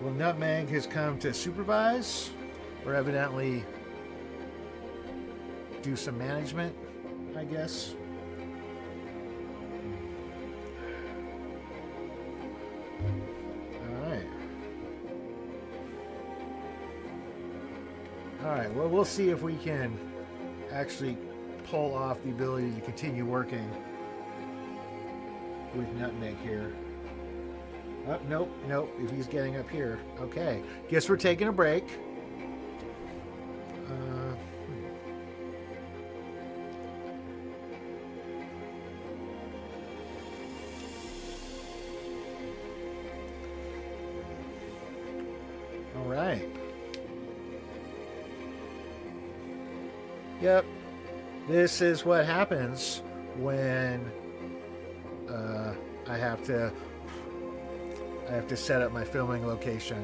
Well, Nutmeg has come to supervise or evidently do some management, I guess. All right, well, we'll see if we can actually pull off the ability to continue working with Nutmeg here. Oh, nope, if he's getting up here. Okay, guess we're taking a break. All right. Yep, this is what happens when I have to set up my filming location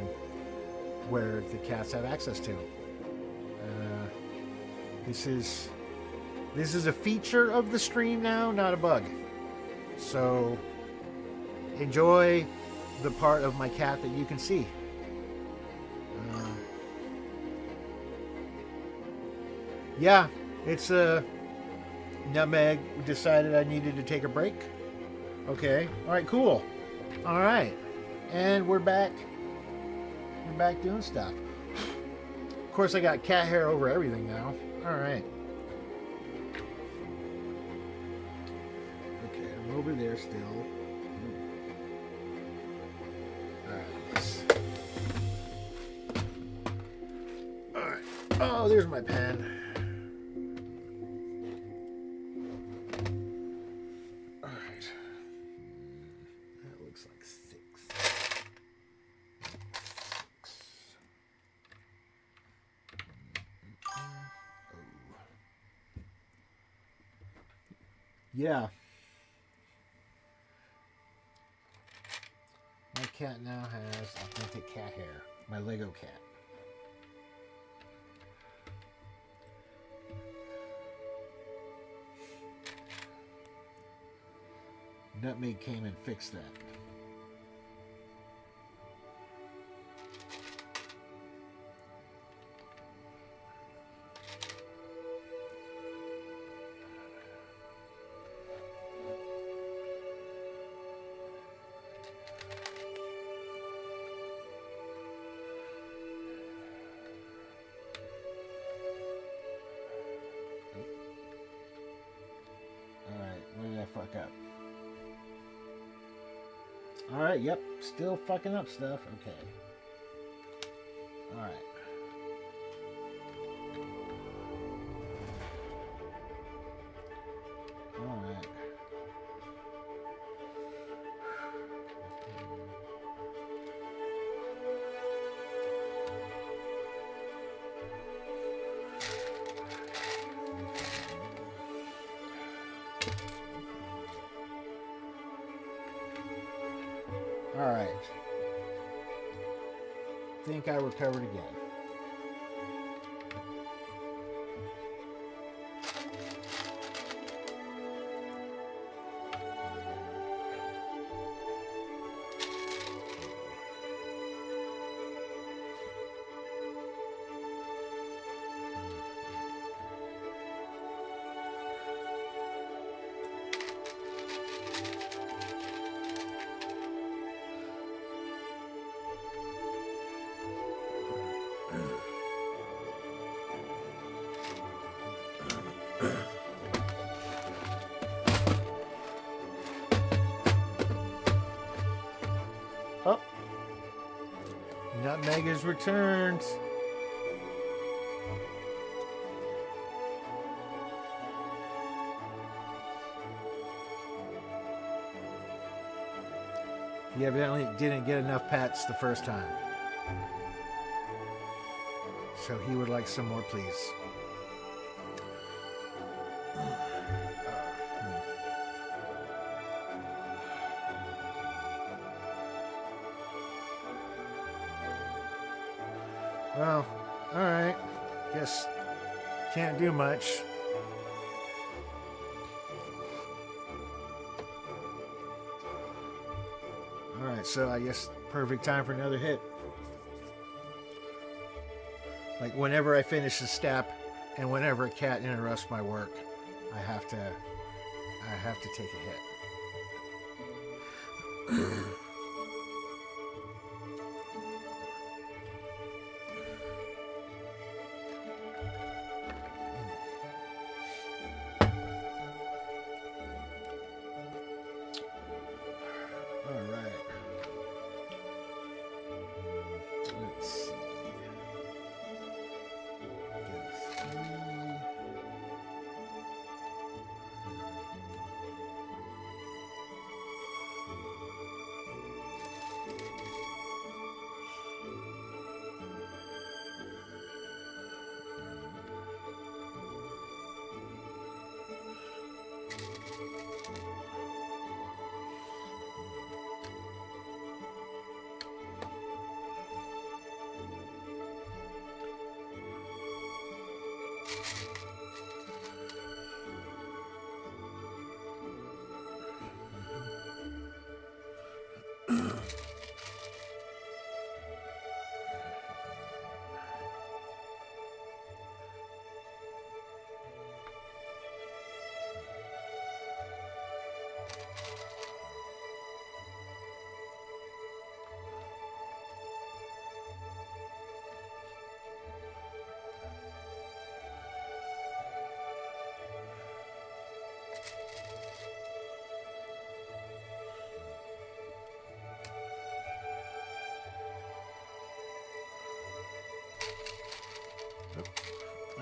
where the cats have access to. This is a feature of the stream now, not a bug. So enjoy the part of my cat that you can see. Yeah, it's Nutmeg decided I needed to take a break. Okay. All right, cool. All right. And we're back. We're back doing stuff. Of course, I got cat hair over everything now. All right. Okay, I'm over there still. All right. Oh, there's my pen. Yeah. My cat now has authentic cat hair. My Lego cat. Nutmeg came and fixed that. fuck up. Alright, yep. Still fucking up stuff. Okay. Alright. Alright. Alright. Think I recovered again. Oh, Nutmeg is returned. He evidently didn't get enough pets the first time. So he would like some more, please. Well, alright. Guess can't do much. Alright, so I guess perfect time for another hit. Like whenever I finish a step and whenever a cat interrupts my work, I have to take a hit.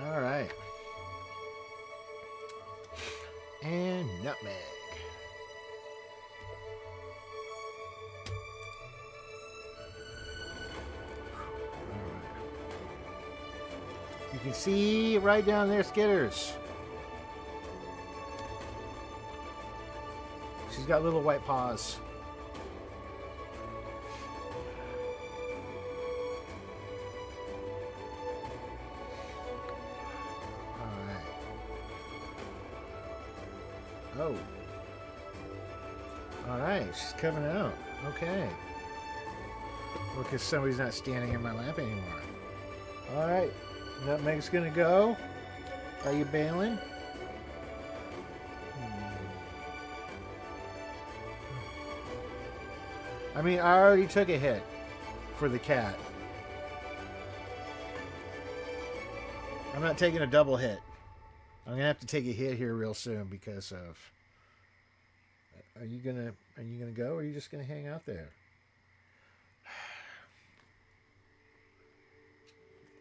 All right. And nutmeg. You can see right down there, Skitters. She's got little white paws. Oh. Alright, she's coming out. Okay. Well, because somebody's not standing in my lap anymore. Alright. Nutmeg's gonna go. Are you bailing? I mean, I already took a hit for the cat. I'm not taking a double hit. I'm going to have to take a hit here real soon because of Are you gonna go, or are you just gonna hang out there?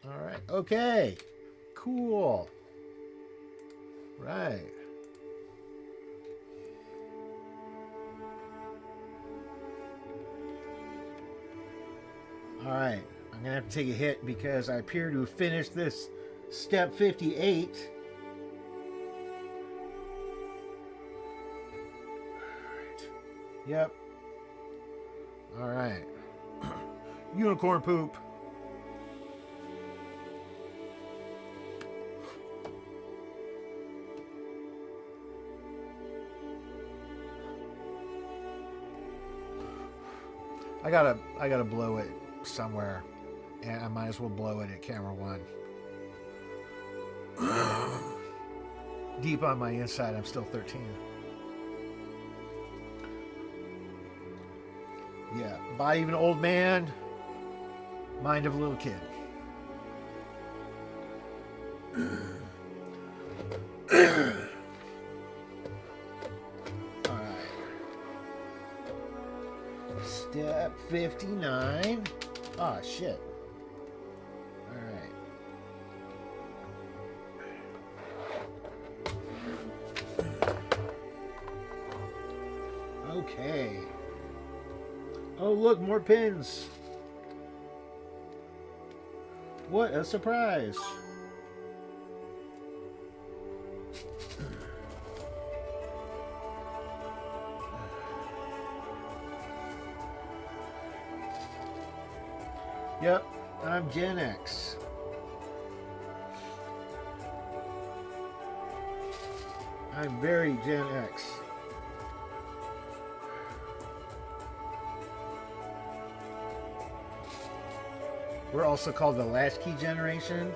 All right. Okay. Cool. Right. All right. I'm gonna have to take a hit because I appear to have finished this step 58. Yep. All right. Unicorn poop. I gotta blow it somewhere, and I might as well blow it at camera 1. Deep on my inside, I'm still 13. Yeah, body of an old man, mind of a little kid. All right. Step 59. Ah, shit. All right. Okay. Oh, look, more pins. What a surprise. Yep, I'm Gen X. I'm very Gen X. We're also called the latchkey generation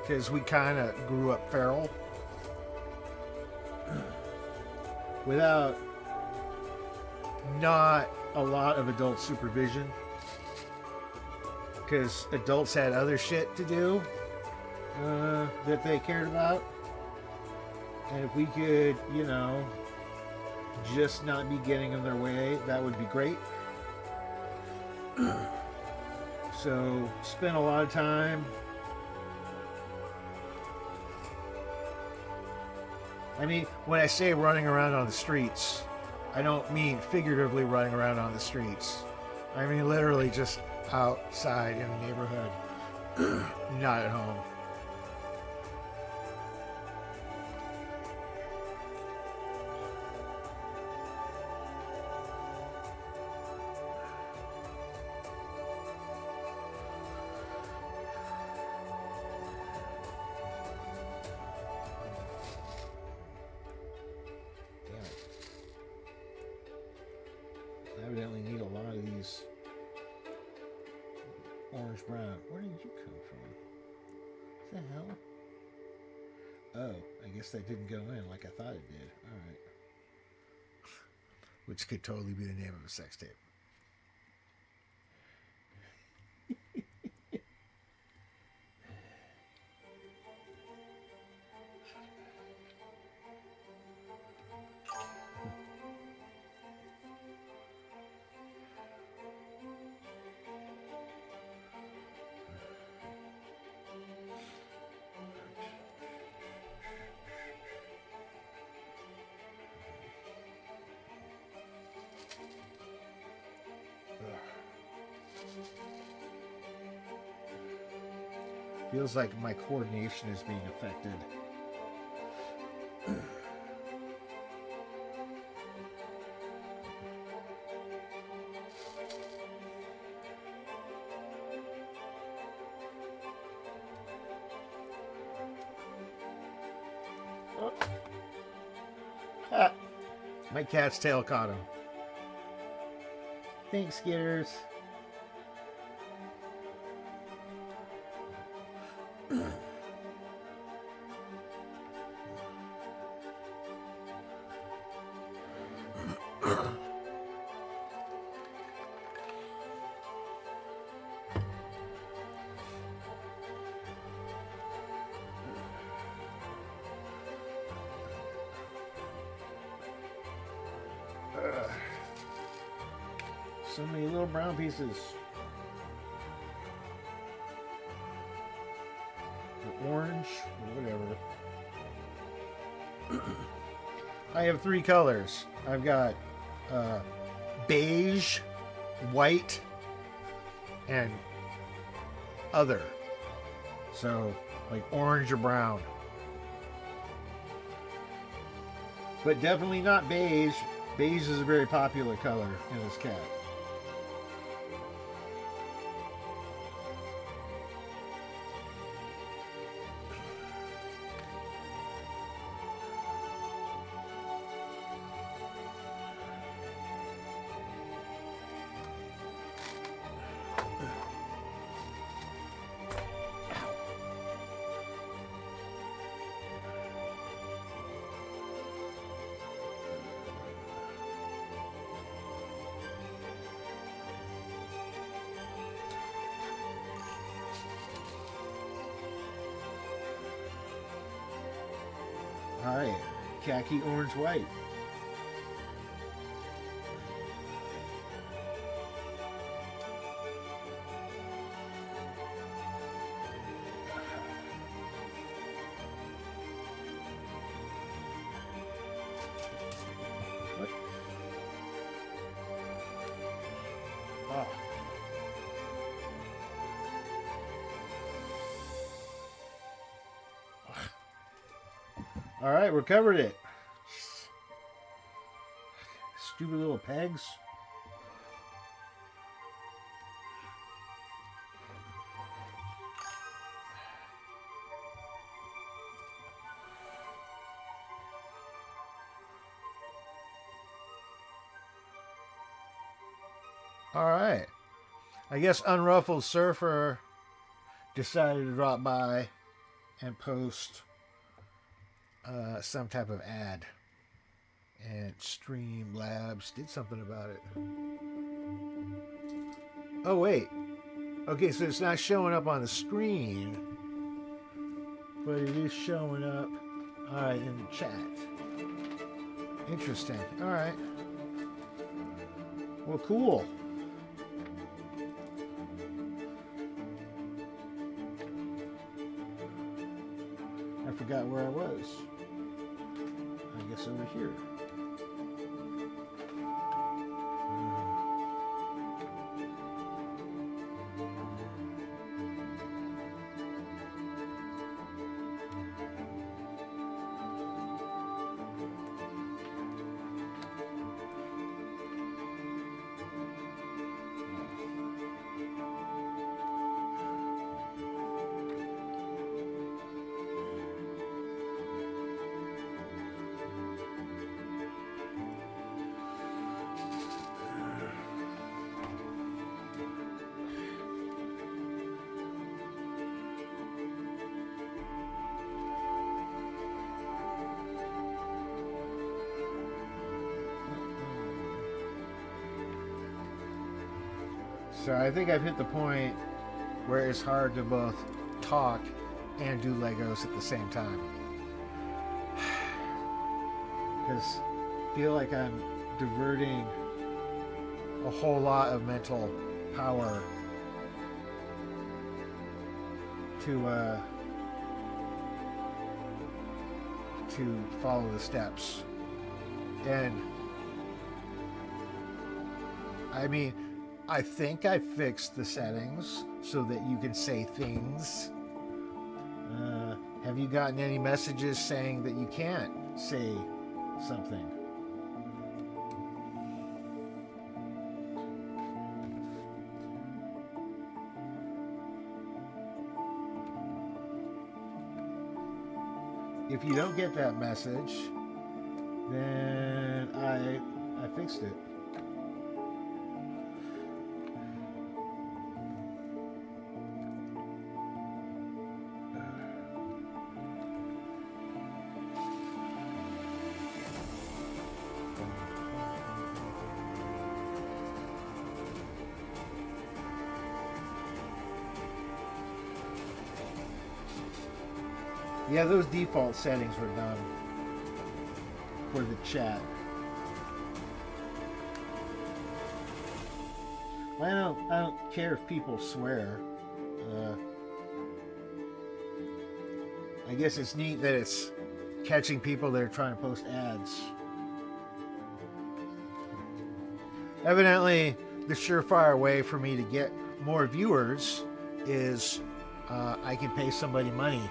because we kind of grew up feral without not a lot of adult supervision because adults had other shit to do that they cared about. And if we could, you know, just not be getting in their way, that would be great. So, spent a lot of time. I mean, when I say running around on the streets, I don't mean figuratively running around on the streets. I mean literally just outside in the neighborhood, not at home. Evidently need a lot of these orange brown. Where did you come from? What the hell? Oh, I guess that didn't go in like I thought it did. All right. Which could totally be the name of a sex tape. Feels like my coordination is being affected. Oh. Ah. My cat's tail caught him. Thanks, Skitters. So many little brown pieces. Or orange, or whatever. I have 3 colors. I've got beige, white, and other. So, like orange or brown. But definitely not beige. Beige is a very popular color in this cat. Alright, khaki, orange, white. What? Oh. All right, we covered it. Stupid little pegs. All right. I guess Unruffled Surfer decided to drop by and post some type of ad, and Stream Labs did something about it. Oh wait, okay, so it's not showing up on the screen, but it is showing up in the chat. Interesting. All right, well, cool. I forgot where I was. I guess over here. So I think I've hit the point where it's hard to both talk and do Legos at the same time. Because I feel like I'm diverting a whole lot of mental power to follow the steps. And I mean, I think I fixed the settings so that you can say things. Have you gotten any messages saying that you can't say something? If you don't get that message, then I fixed it. Yeah, those default settings were done for the chat. I don't care if people swear. Uh, I guess it's neat that it's catching people that are trying to post ads. Evidently, the surefire way for me to get more viewers is I can pay somebody money.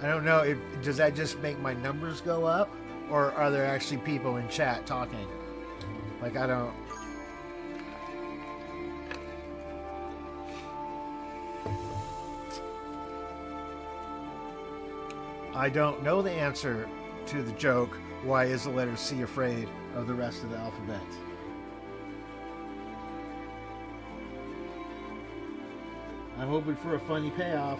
I don't know if does that just make my numbers go up, or are there actually people in chat talking? Like I don't know the answer to the joke, why is the letter C afraid of the rest of the alphabet? I'm hoping for a funny payoff.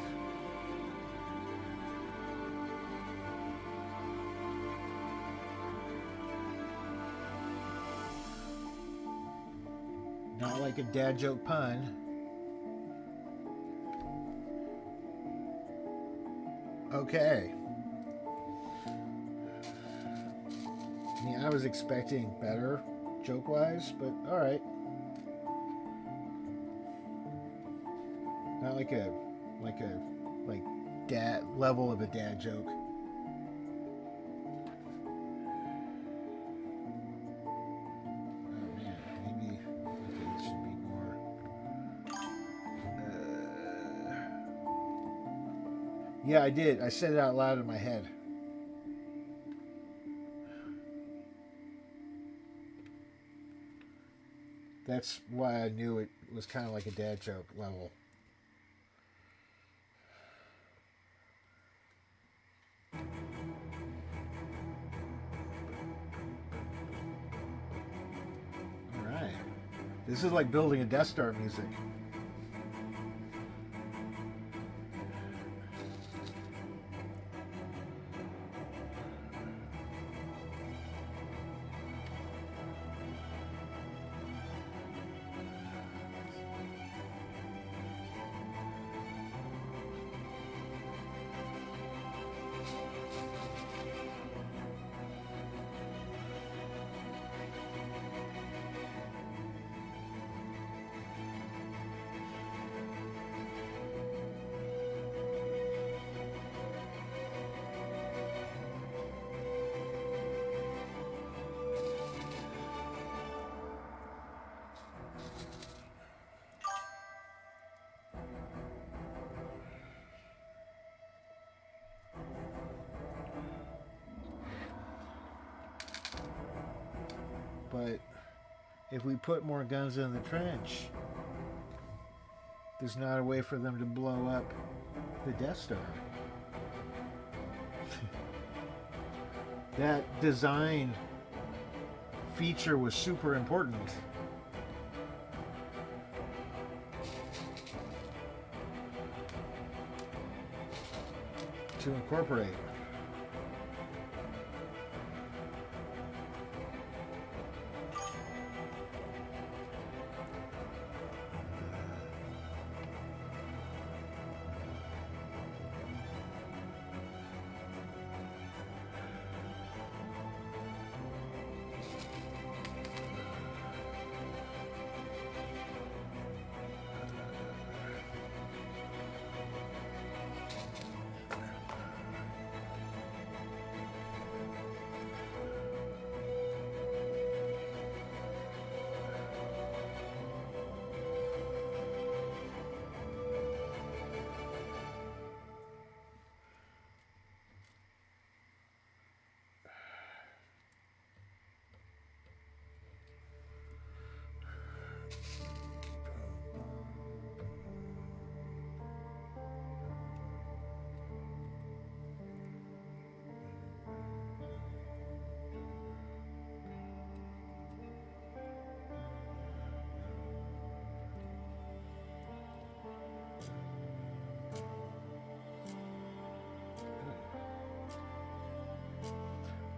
Not like a dad joke pun. Okay. I mean, I was expecting better joke-wise, but all right. Not like dad level of a dad joke. Oh man, maybe okay, this should be more. Yeah, I did. I said it out loud in my head. That's why I knew it was kind of like a dad joke level. All right. This is like building a Death Star music. But if we put more guns in the trench, there's not a way for them to blow up the Death Star. That design feature was super important. To incorporate.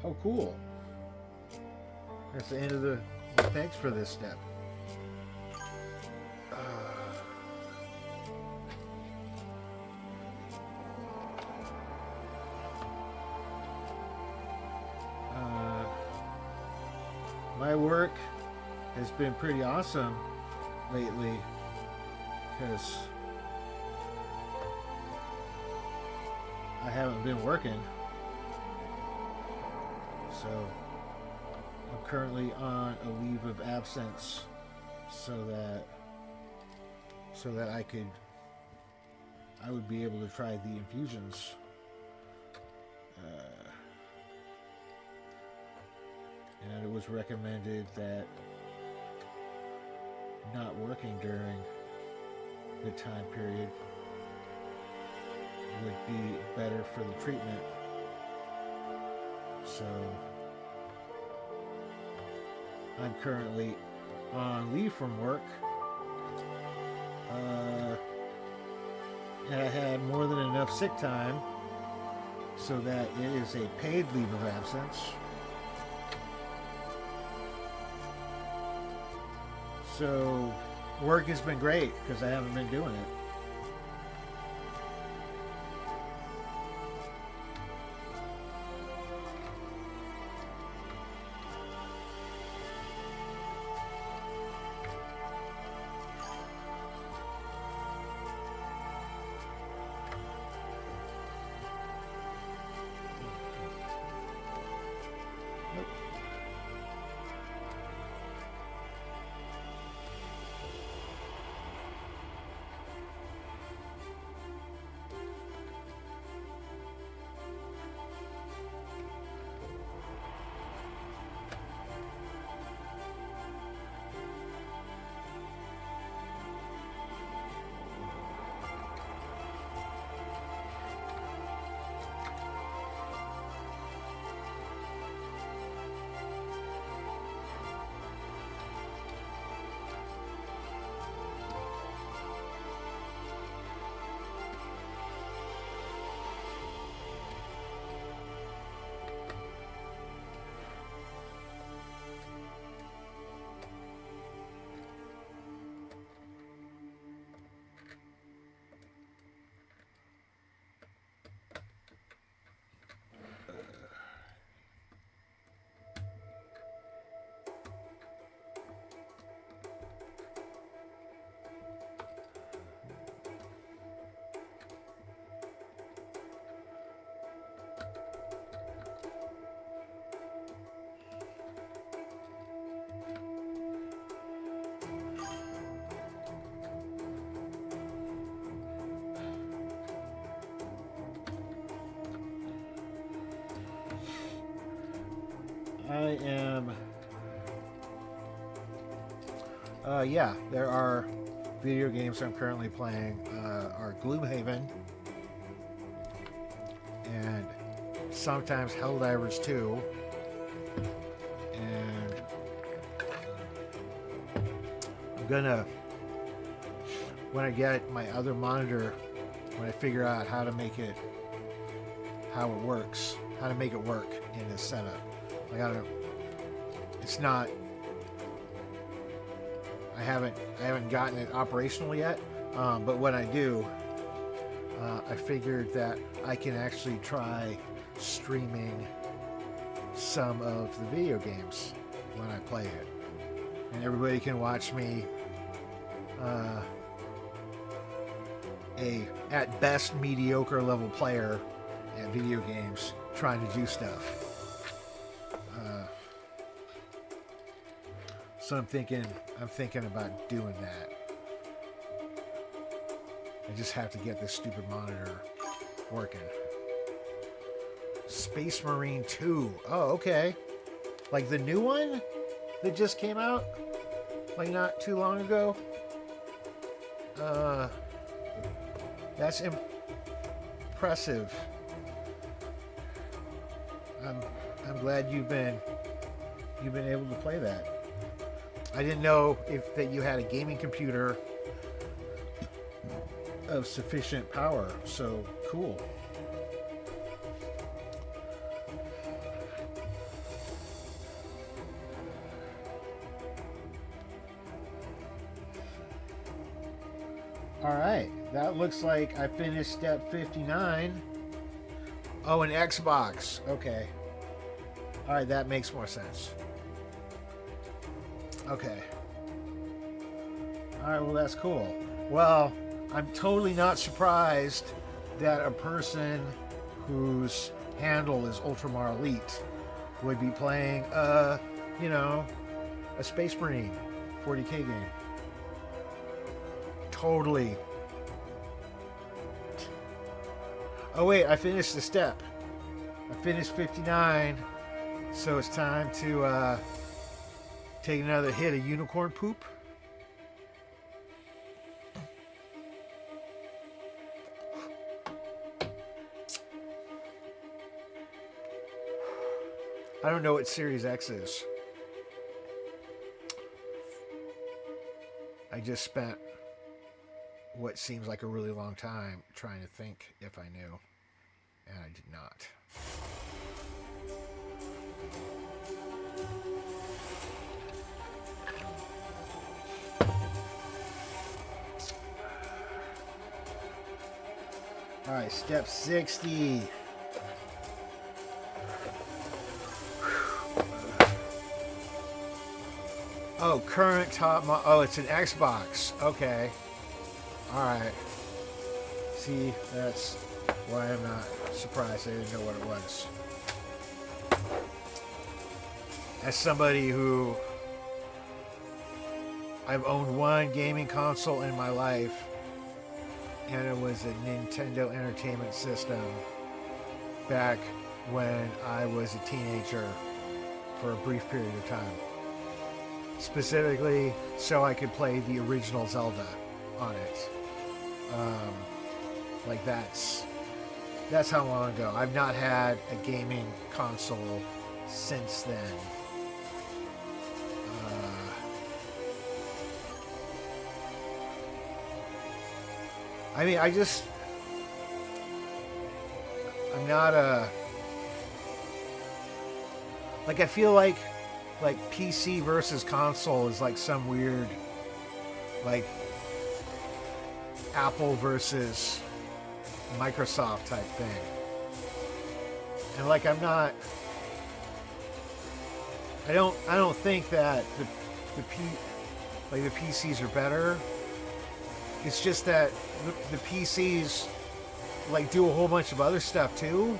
Oh, cool. That's the end of the thanks for this step. my work has been pretty awesome lately because I haven't been working. So I'm currently on a leave of absence so that I would be able to try the infusions. And it was recommended that not working during the time period would be better for the treatment. So I'm currently on leave from work. And I had more than enough sick time so that it is a paid leave of absence. So work has been great because I haven't been doing it. I am. Yeah, there are video games I'm currently playing. Are Gloomhaven and sometimes Helldivers 2. And I'm gonna, when I get my other monitor, when I figure out how to make it, how it works, how to make it work in this setup. I gotta. It's not. I haven't gotten it operational yet. But when I do, I figured that I can actually try streaming some of the video games when I play it, and everybody can watch me. A at best mediocre level player at video games trying to do stuff. So I'm thinking about doing that. I just have to get this stupid monitor working. Space Marine 2. Oh, okay. Like the new one that just came out, like not too long ago. That's impressive. I'm glad you've been able to play that. I didn't know that you had a gaming computer of sufficient power. So cool. All right, that looks like I finished step 59. Oh, an Xbox. Okay. All right, that makes more sense. Okay. All right, well, that's cool. Well, I'm totally not surprised that a person whose handle is Ultramar Elite would be playing, you know, a Space Marine 40k game. Totally. Oh, wait, I finished the step. I finished 59, so it's time to take another hit of unicorn poop. I don't know what Series X is. I just spent what seems like a really long time trying to think if I knew, and I did not. All right, step 60. Oh, current top model. Oh, it's an Xbox. Okay. All right. See, that's why I'm not surprised I didn't know what it was. As somebody who I've owned one gaming console in my life, and it was a Nintendo Entertainment System back when I was a teenager for a brief period of time. Specifically, so I could play the original Zelda on it. Like that's how long ago. I've not had a gaming console since then. I mean, I'm not a, like, I feel like PC versus console is like some weird, like, Apple versus Microsoft type thing. And like, I don't think that the PCs are better. It's just that the PCs like do a whole bunch of other stuff too,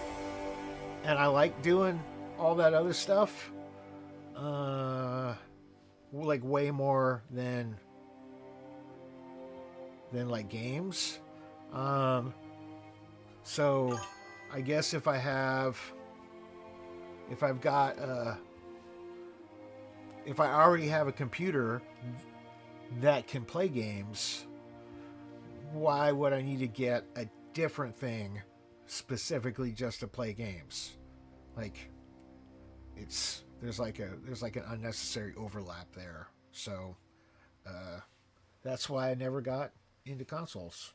and I like doing all that other stuff, like way more than like games. So I guess if I already have a computer that can play games, why would I need to get a different thing specifically just to play games? Like, there's like an unnecessary overlap there. So that's why I never got into consoles.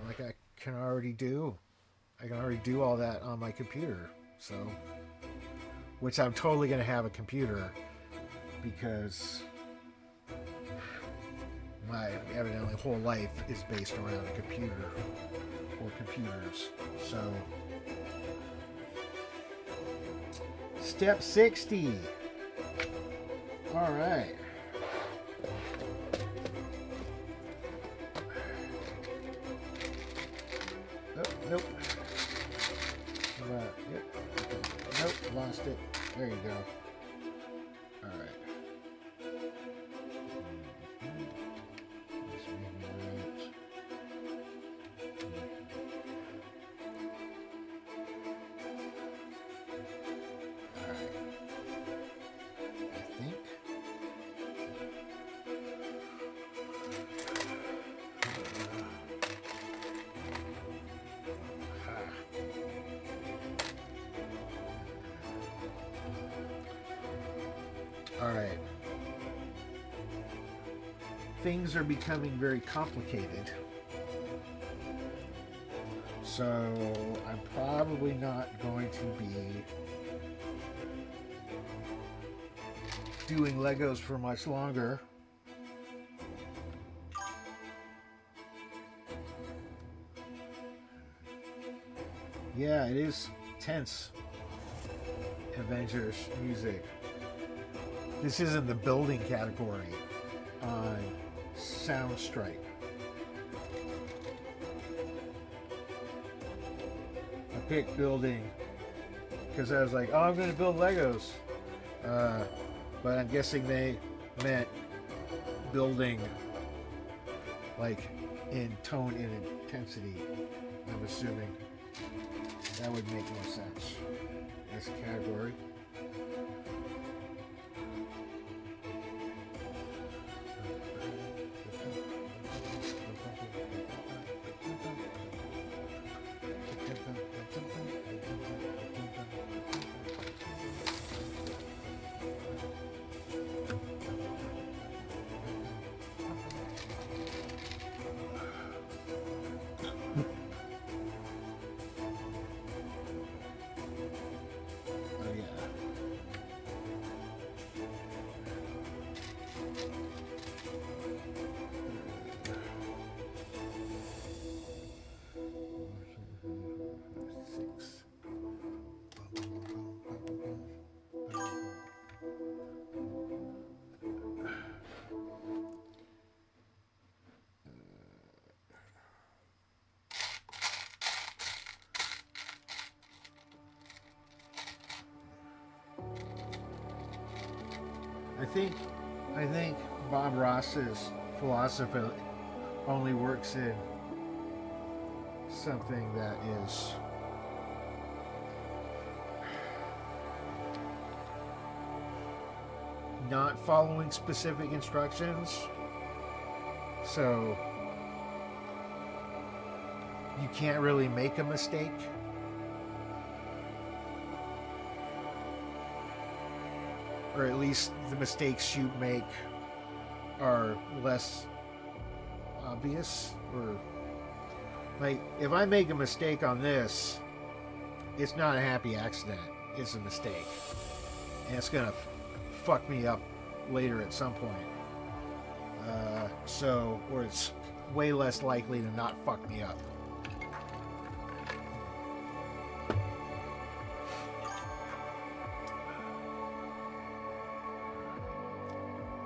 Like, I can already do all that on my computer. So, which I'm totally going to have a computer, because my evidently whole life is based around a computer or computers. So, step 60. All right. Oh, nope. Yep. Nope, lost it. There you go. All right. All right. Things are becoming very complicated. So I'm probably not going to be doing Legos for much longer. Yeah, it is tense. Avengers music. This is in the building category on Soundstripe. I picked building because I was like, oh, I'm going to build Legos. But I'm guessing they meant building like in tone and intensity. I'm assuming that would make more sense as a category. I think Bob Ross's philosophy only works in something that is not following specific instructions. So you can't really make a mistake. Or at least the mistakes you make are less obvious. Or like if I make a mistake on this, it's not a happy accident, it's a mistake, and it's gonna fuck me up later at some point. Or it's way less likely to not fuck me up.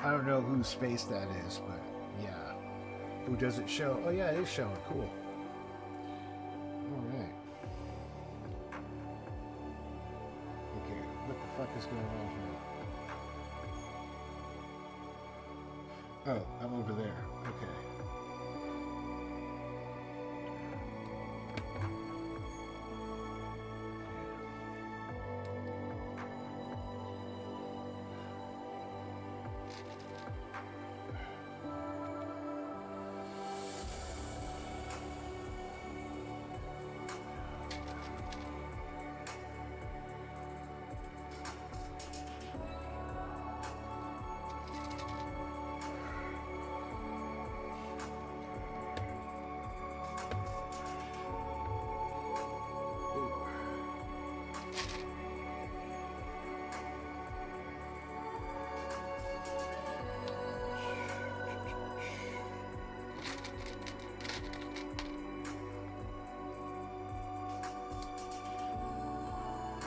I don't know whose face that is, but yeah. Who does it show? Oh yeah, it is showing. Cool. Alright. Okay, what the fuck is going on here? Oh, I'm over there. Okay.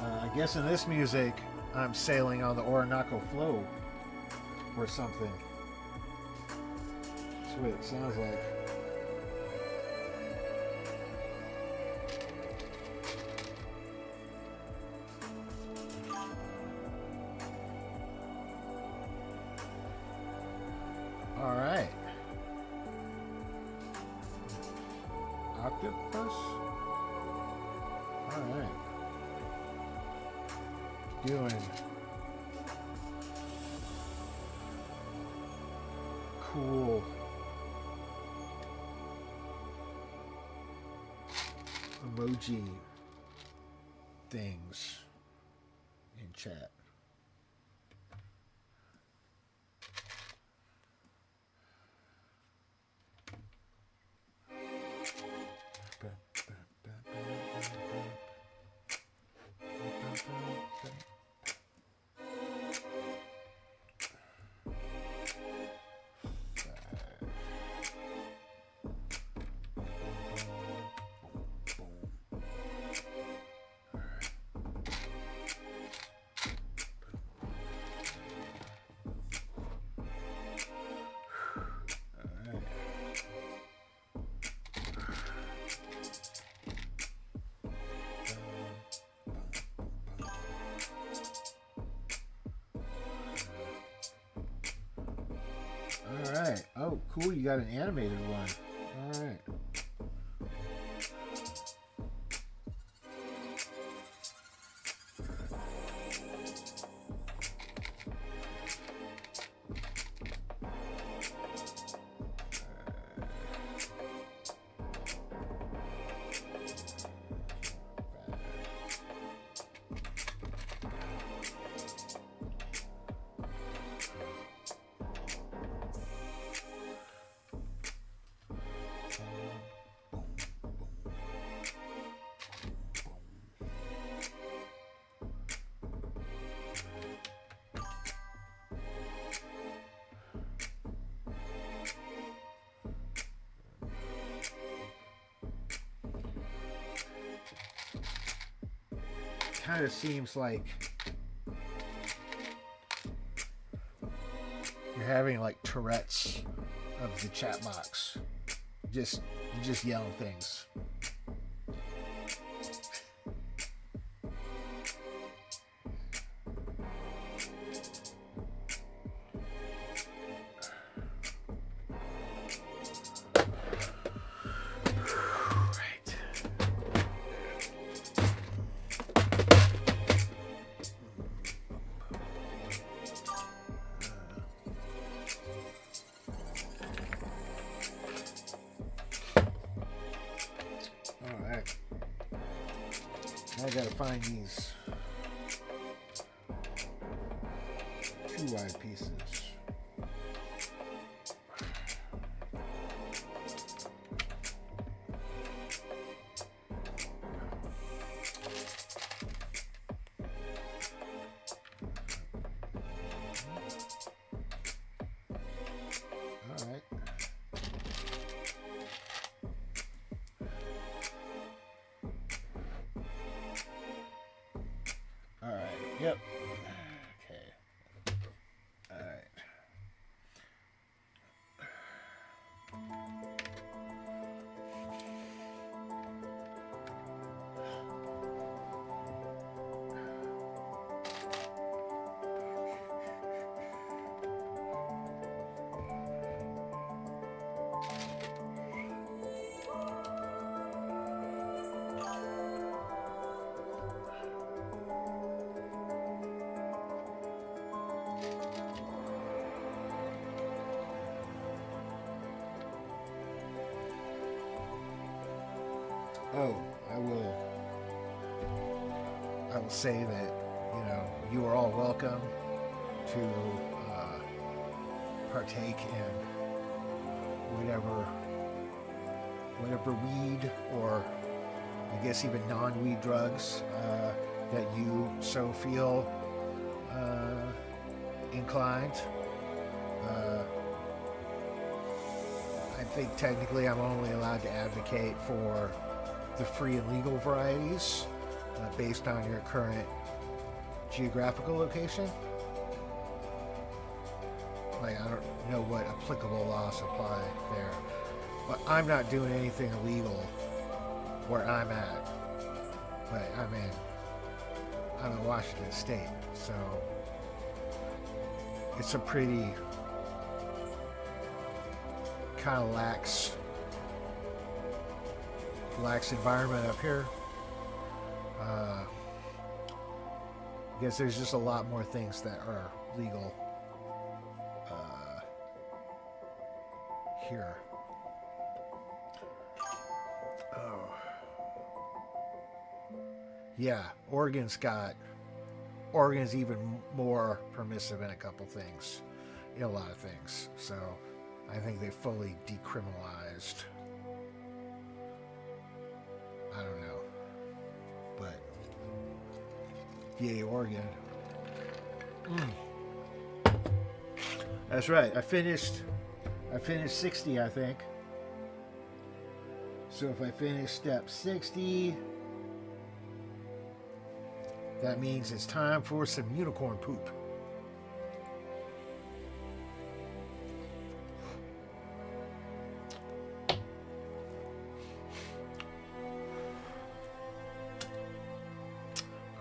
I guess in this music, I'm sailing on the Orinoco flow or something. That's what it sounds like. All right. Octopus? All right. Doing cool emoji things in chat. Oh, cool. You got an animated one. All right. Kind of seems like you're having like Tourette's of the chat box. Just yelling things. I gotta find these 2 wide pieces. All right. Yep. Okay. All right. Oh, I will say that, you are all welcome to partake in whatever weed or I guess even non-weed drugs that you so feel inclined. I think technically I'm only allowed to advocate for the free and legal varieties based on your current geographical location. Like, I don't know what applicable laws apply there, but I'm not doing anything illegal where I'm at. But I'm in Washington State, so it's a pretty kind of lax environment up here. I guess there's just a lot more things that are legal here. Oh, yeah, Oregon's even more permissive in a couple things, in a lot of things. So I think they fully decriminalized. I don't know, but yay, Oregon. That's right. I finished 60, I think. So if I finish step 60, that means it's time for some unicorn poop.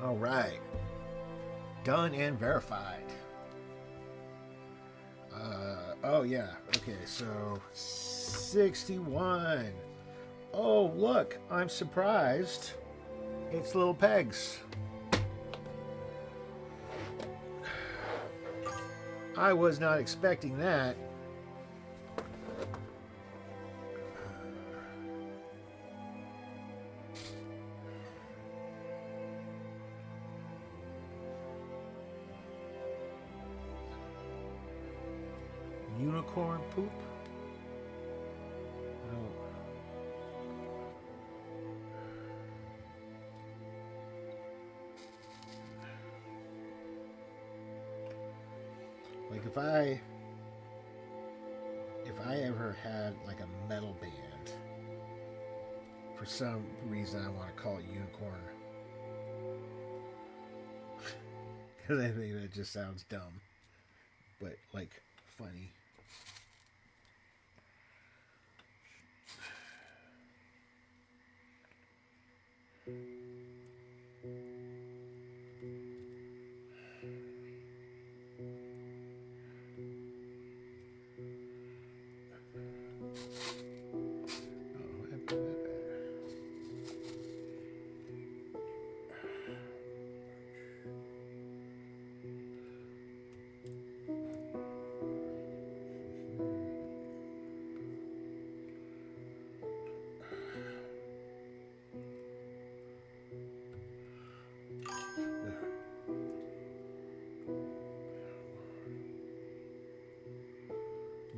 All right. Done and verified. Oh, yeah. Okay, so 61. Oh, look, I'm surprised. It's little pegs. I was not expecting that. Unicorn poop? No. Like if I ever had like a metal band, for some reason I want to call it unicorn. Because I think that just sounds dumb. But like funny.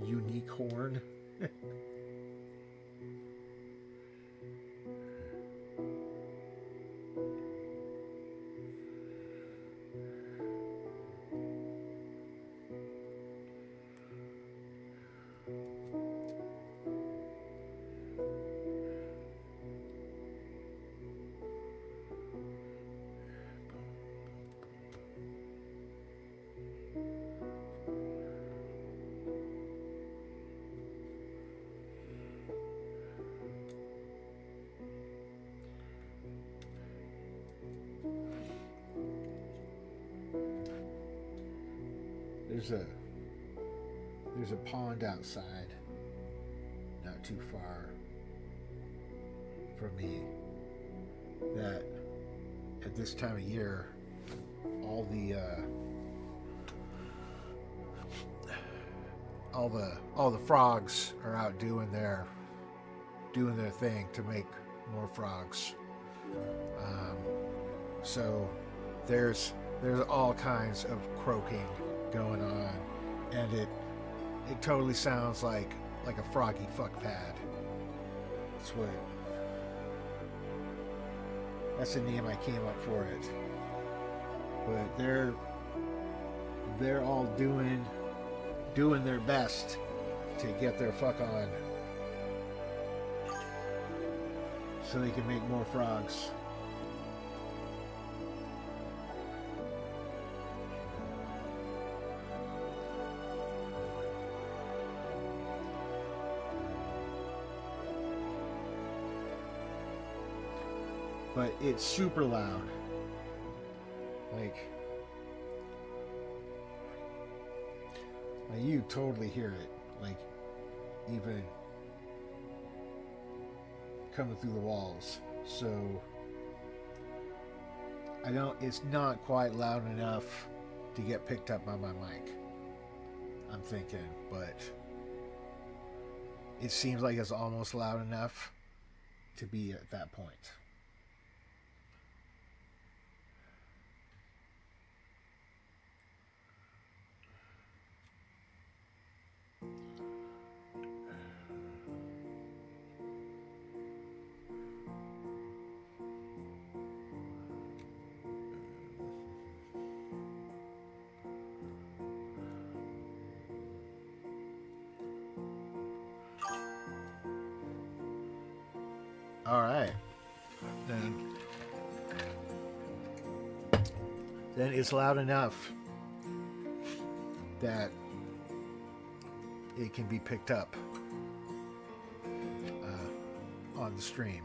Unique horn. There's a pond outside, not too far from me, that at this time of year, all the frogs are out doing their thing to make more frogs. So there's all kinds of croaking going on, and it totally sounds like a froggy fuck pad. That's the name I came up for it. But they're all doing their best to get their fuck on so they can make more frogs. But it's super loud. Like you totally hear it. Like even coming through the walls. So it's not quite loud enough to get picked up by my mic, I'm thinking, but it seems like it's almost loud enough to be at that point. All right. Then it's loud enough that it can be picked up on the stream.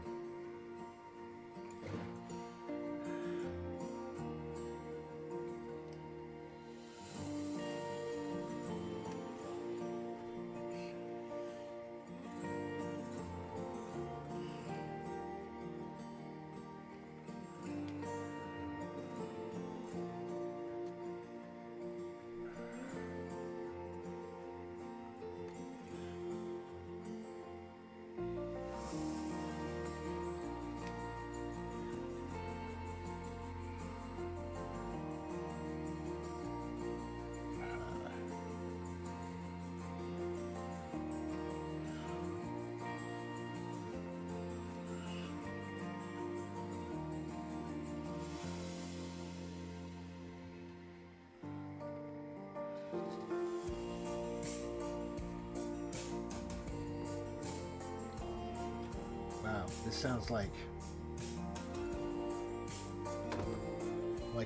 This sounds like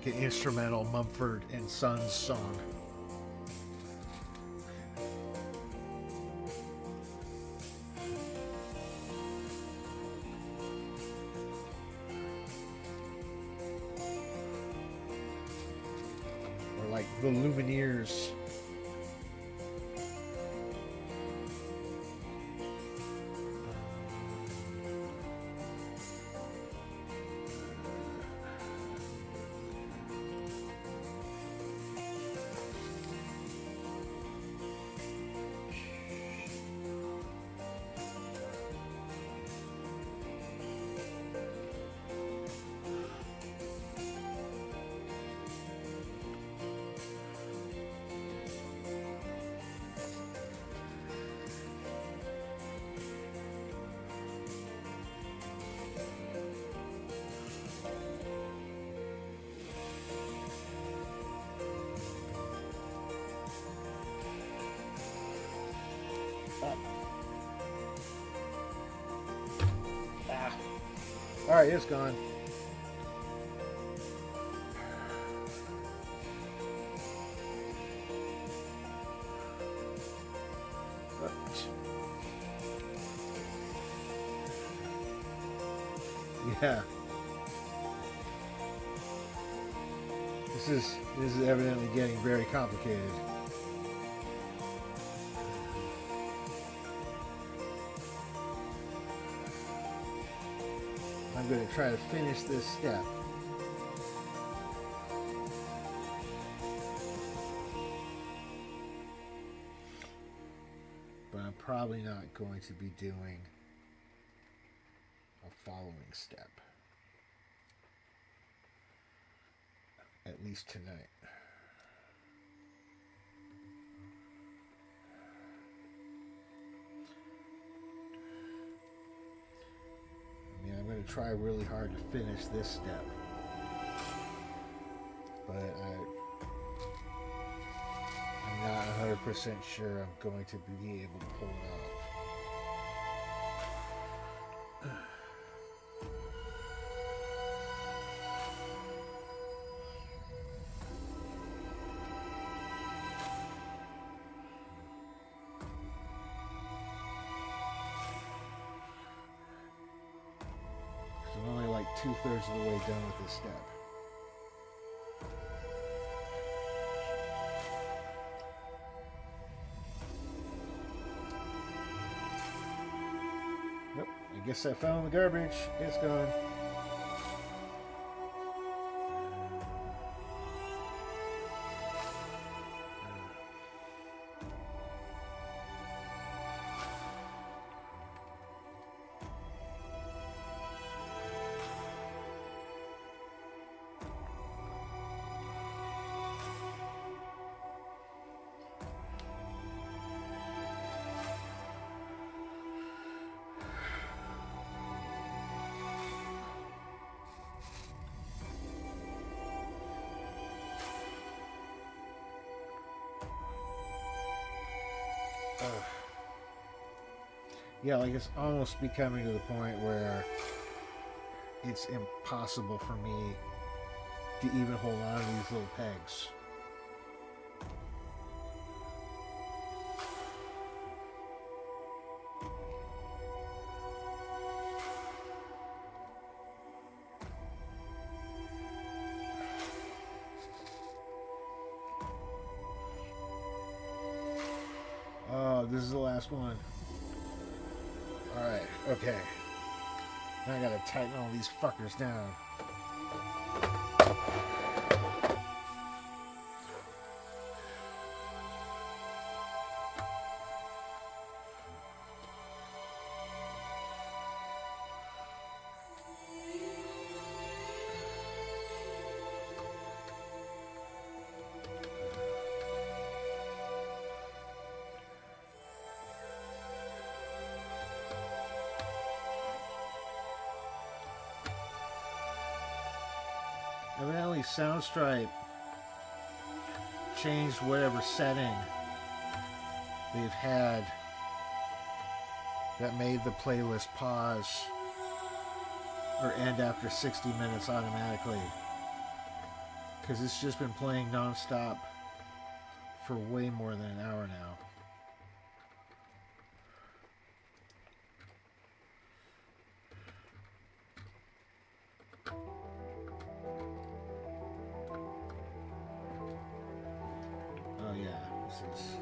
an instrumental Mumford and Sons song. Or like the Lumineers. All right, it's gone. Yeah. This is evidently getting very complicated. I'm going to try to finish this step. But I'm probably not going to be doing a following step. At least tonight. I'm going to try really hard to finish this step, but I'm not 100% sure I'm going to be able to pull it off. I'm only like 2/3 of the way done with this step. Nope, I guess I found the garbage. It's gone. Yeah, like it's almost becoming to the point where it's impossible for me to even hold on to these little pegs. Oh, this is the last one. Alright, okay. Now I gotta tighten all these fuckers down. Evidently Soundstripe changed whatever setting they've had that made the playlist pause or end after 60 minutes automatically, because it's just been playing nonstop for way more than an hour now. Oh yeah, this is...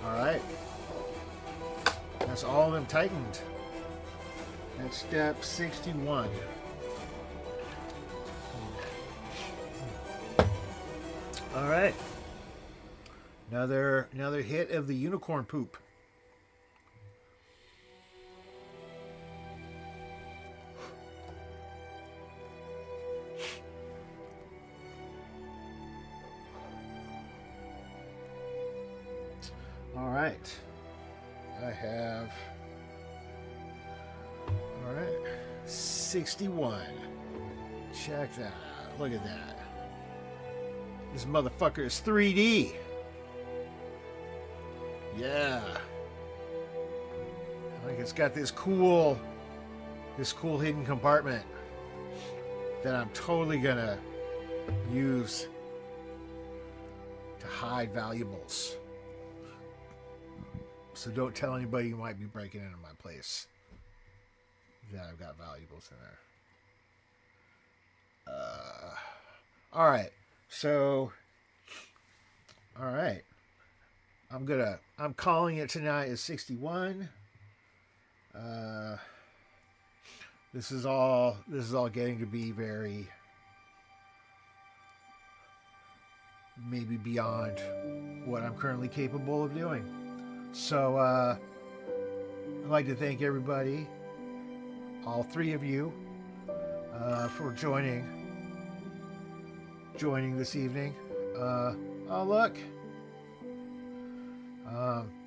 Alright. That's all of them tightened. That's step 61. Alright. Another hit of the unicorn poop. All right, I have, all right, 61. Check that out. Look at that. This motherfucker is 3D. Yeah. Like it's got this cool hidden compartment that I'm totally gonna use to hide valuables. So don't tell anybody you might be breaking into my place that I've got valuables in there. All right. So, all right. I'm calling it tonight as 61. This is all getting to be very, maybe beyond what I'm currently capable of doing. So, I'd like to thank everybody, all three of you, for joining this evening. Oh, look.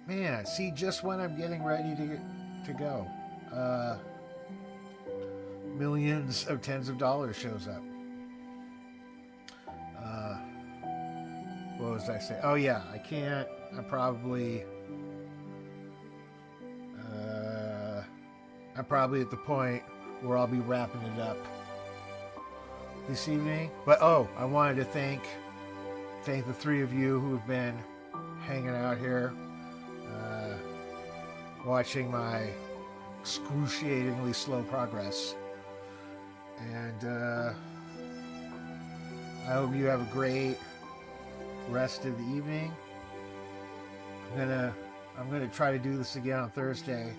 Man, see, just when I'm getting ready to go, millions of tens of dollars shows up. What was I saying? Oh, yeah, I'm probably at the point where I'll be wrapping it up this evening. But I wanted to thank the three of you who have been hanging out here, watching my excruciatingly slow progress. And I hope you have a great rest of the evening. I'm gonna try to do this again on Thursday.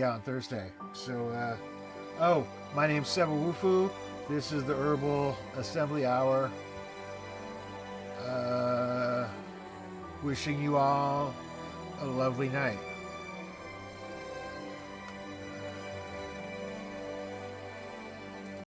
On Thursday. So, my name's Seba Wufu. This is the Herbal Assembly Hour. Wishing you all a lovely night.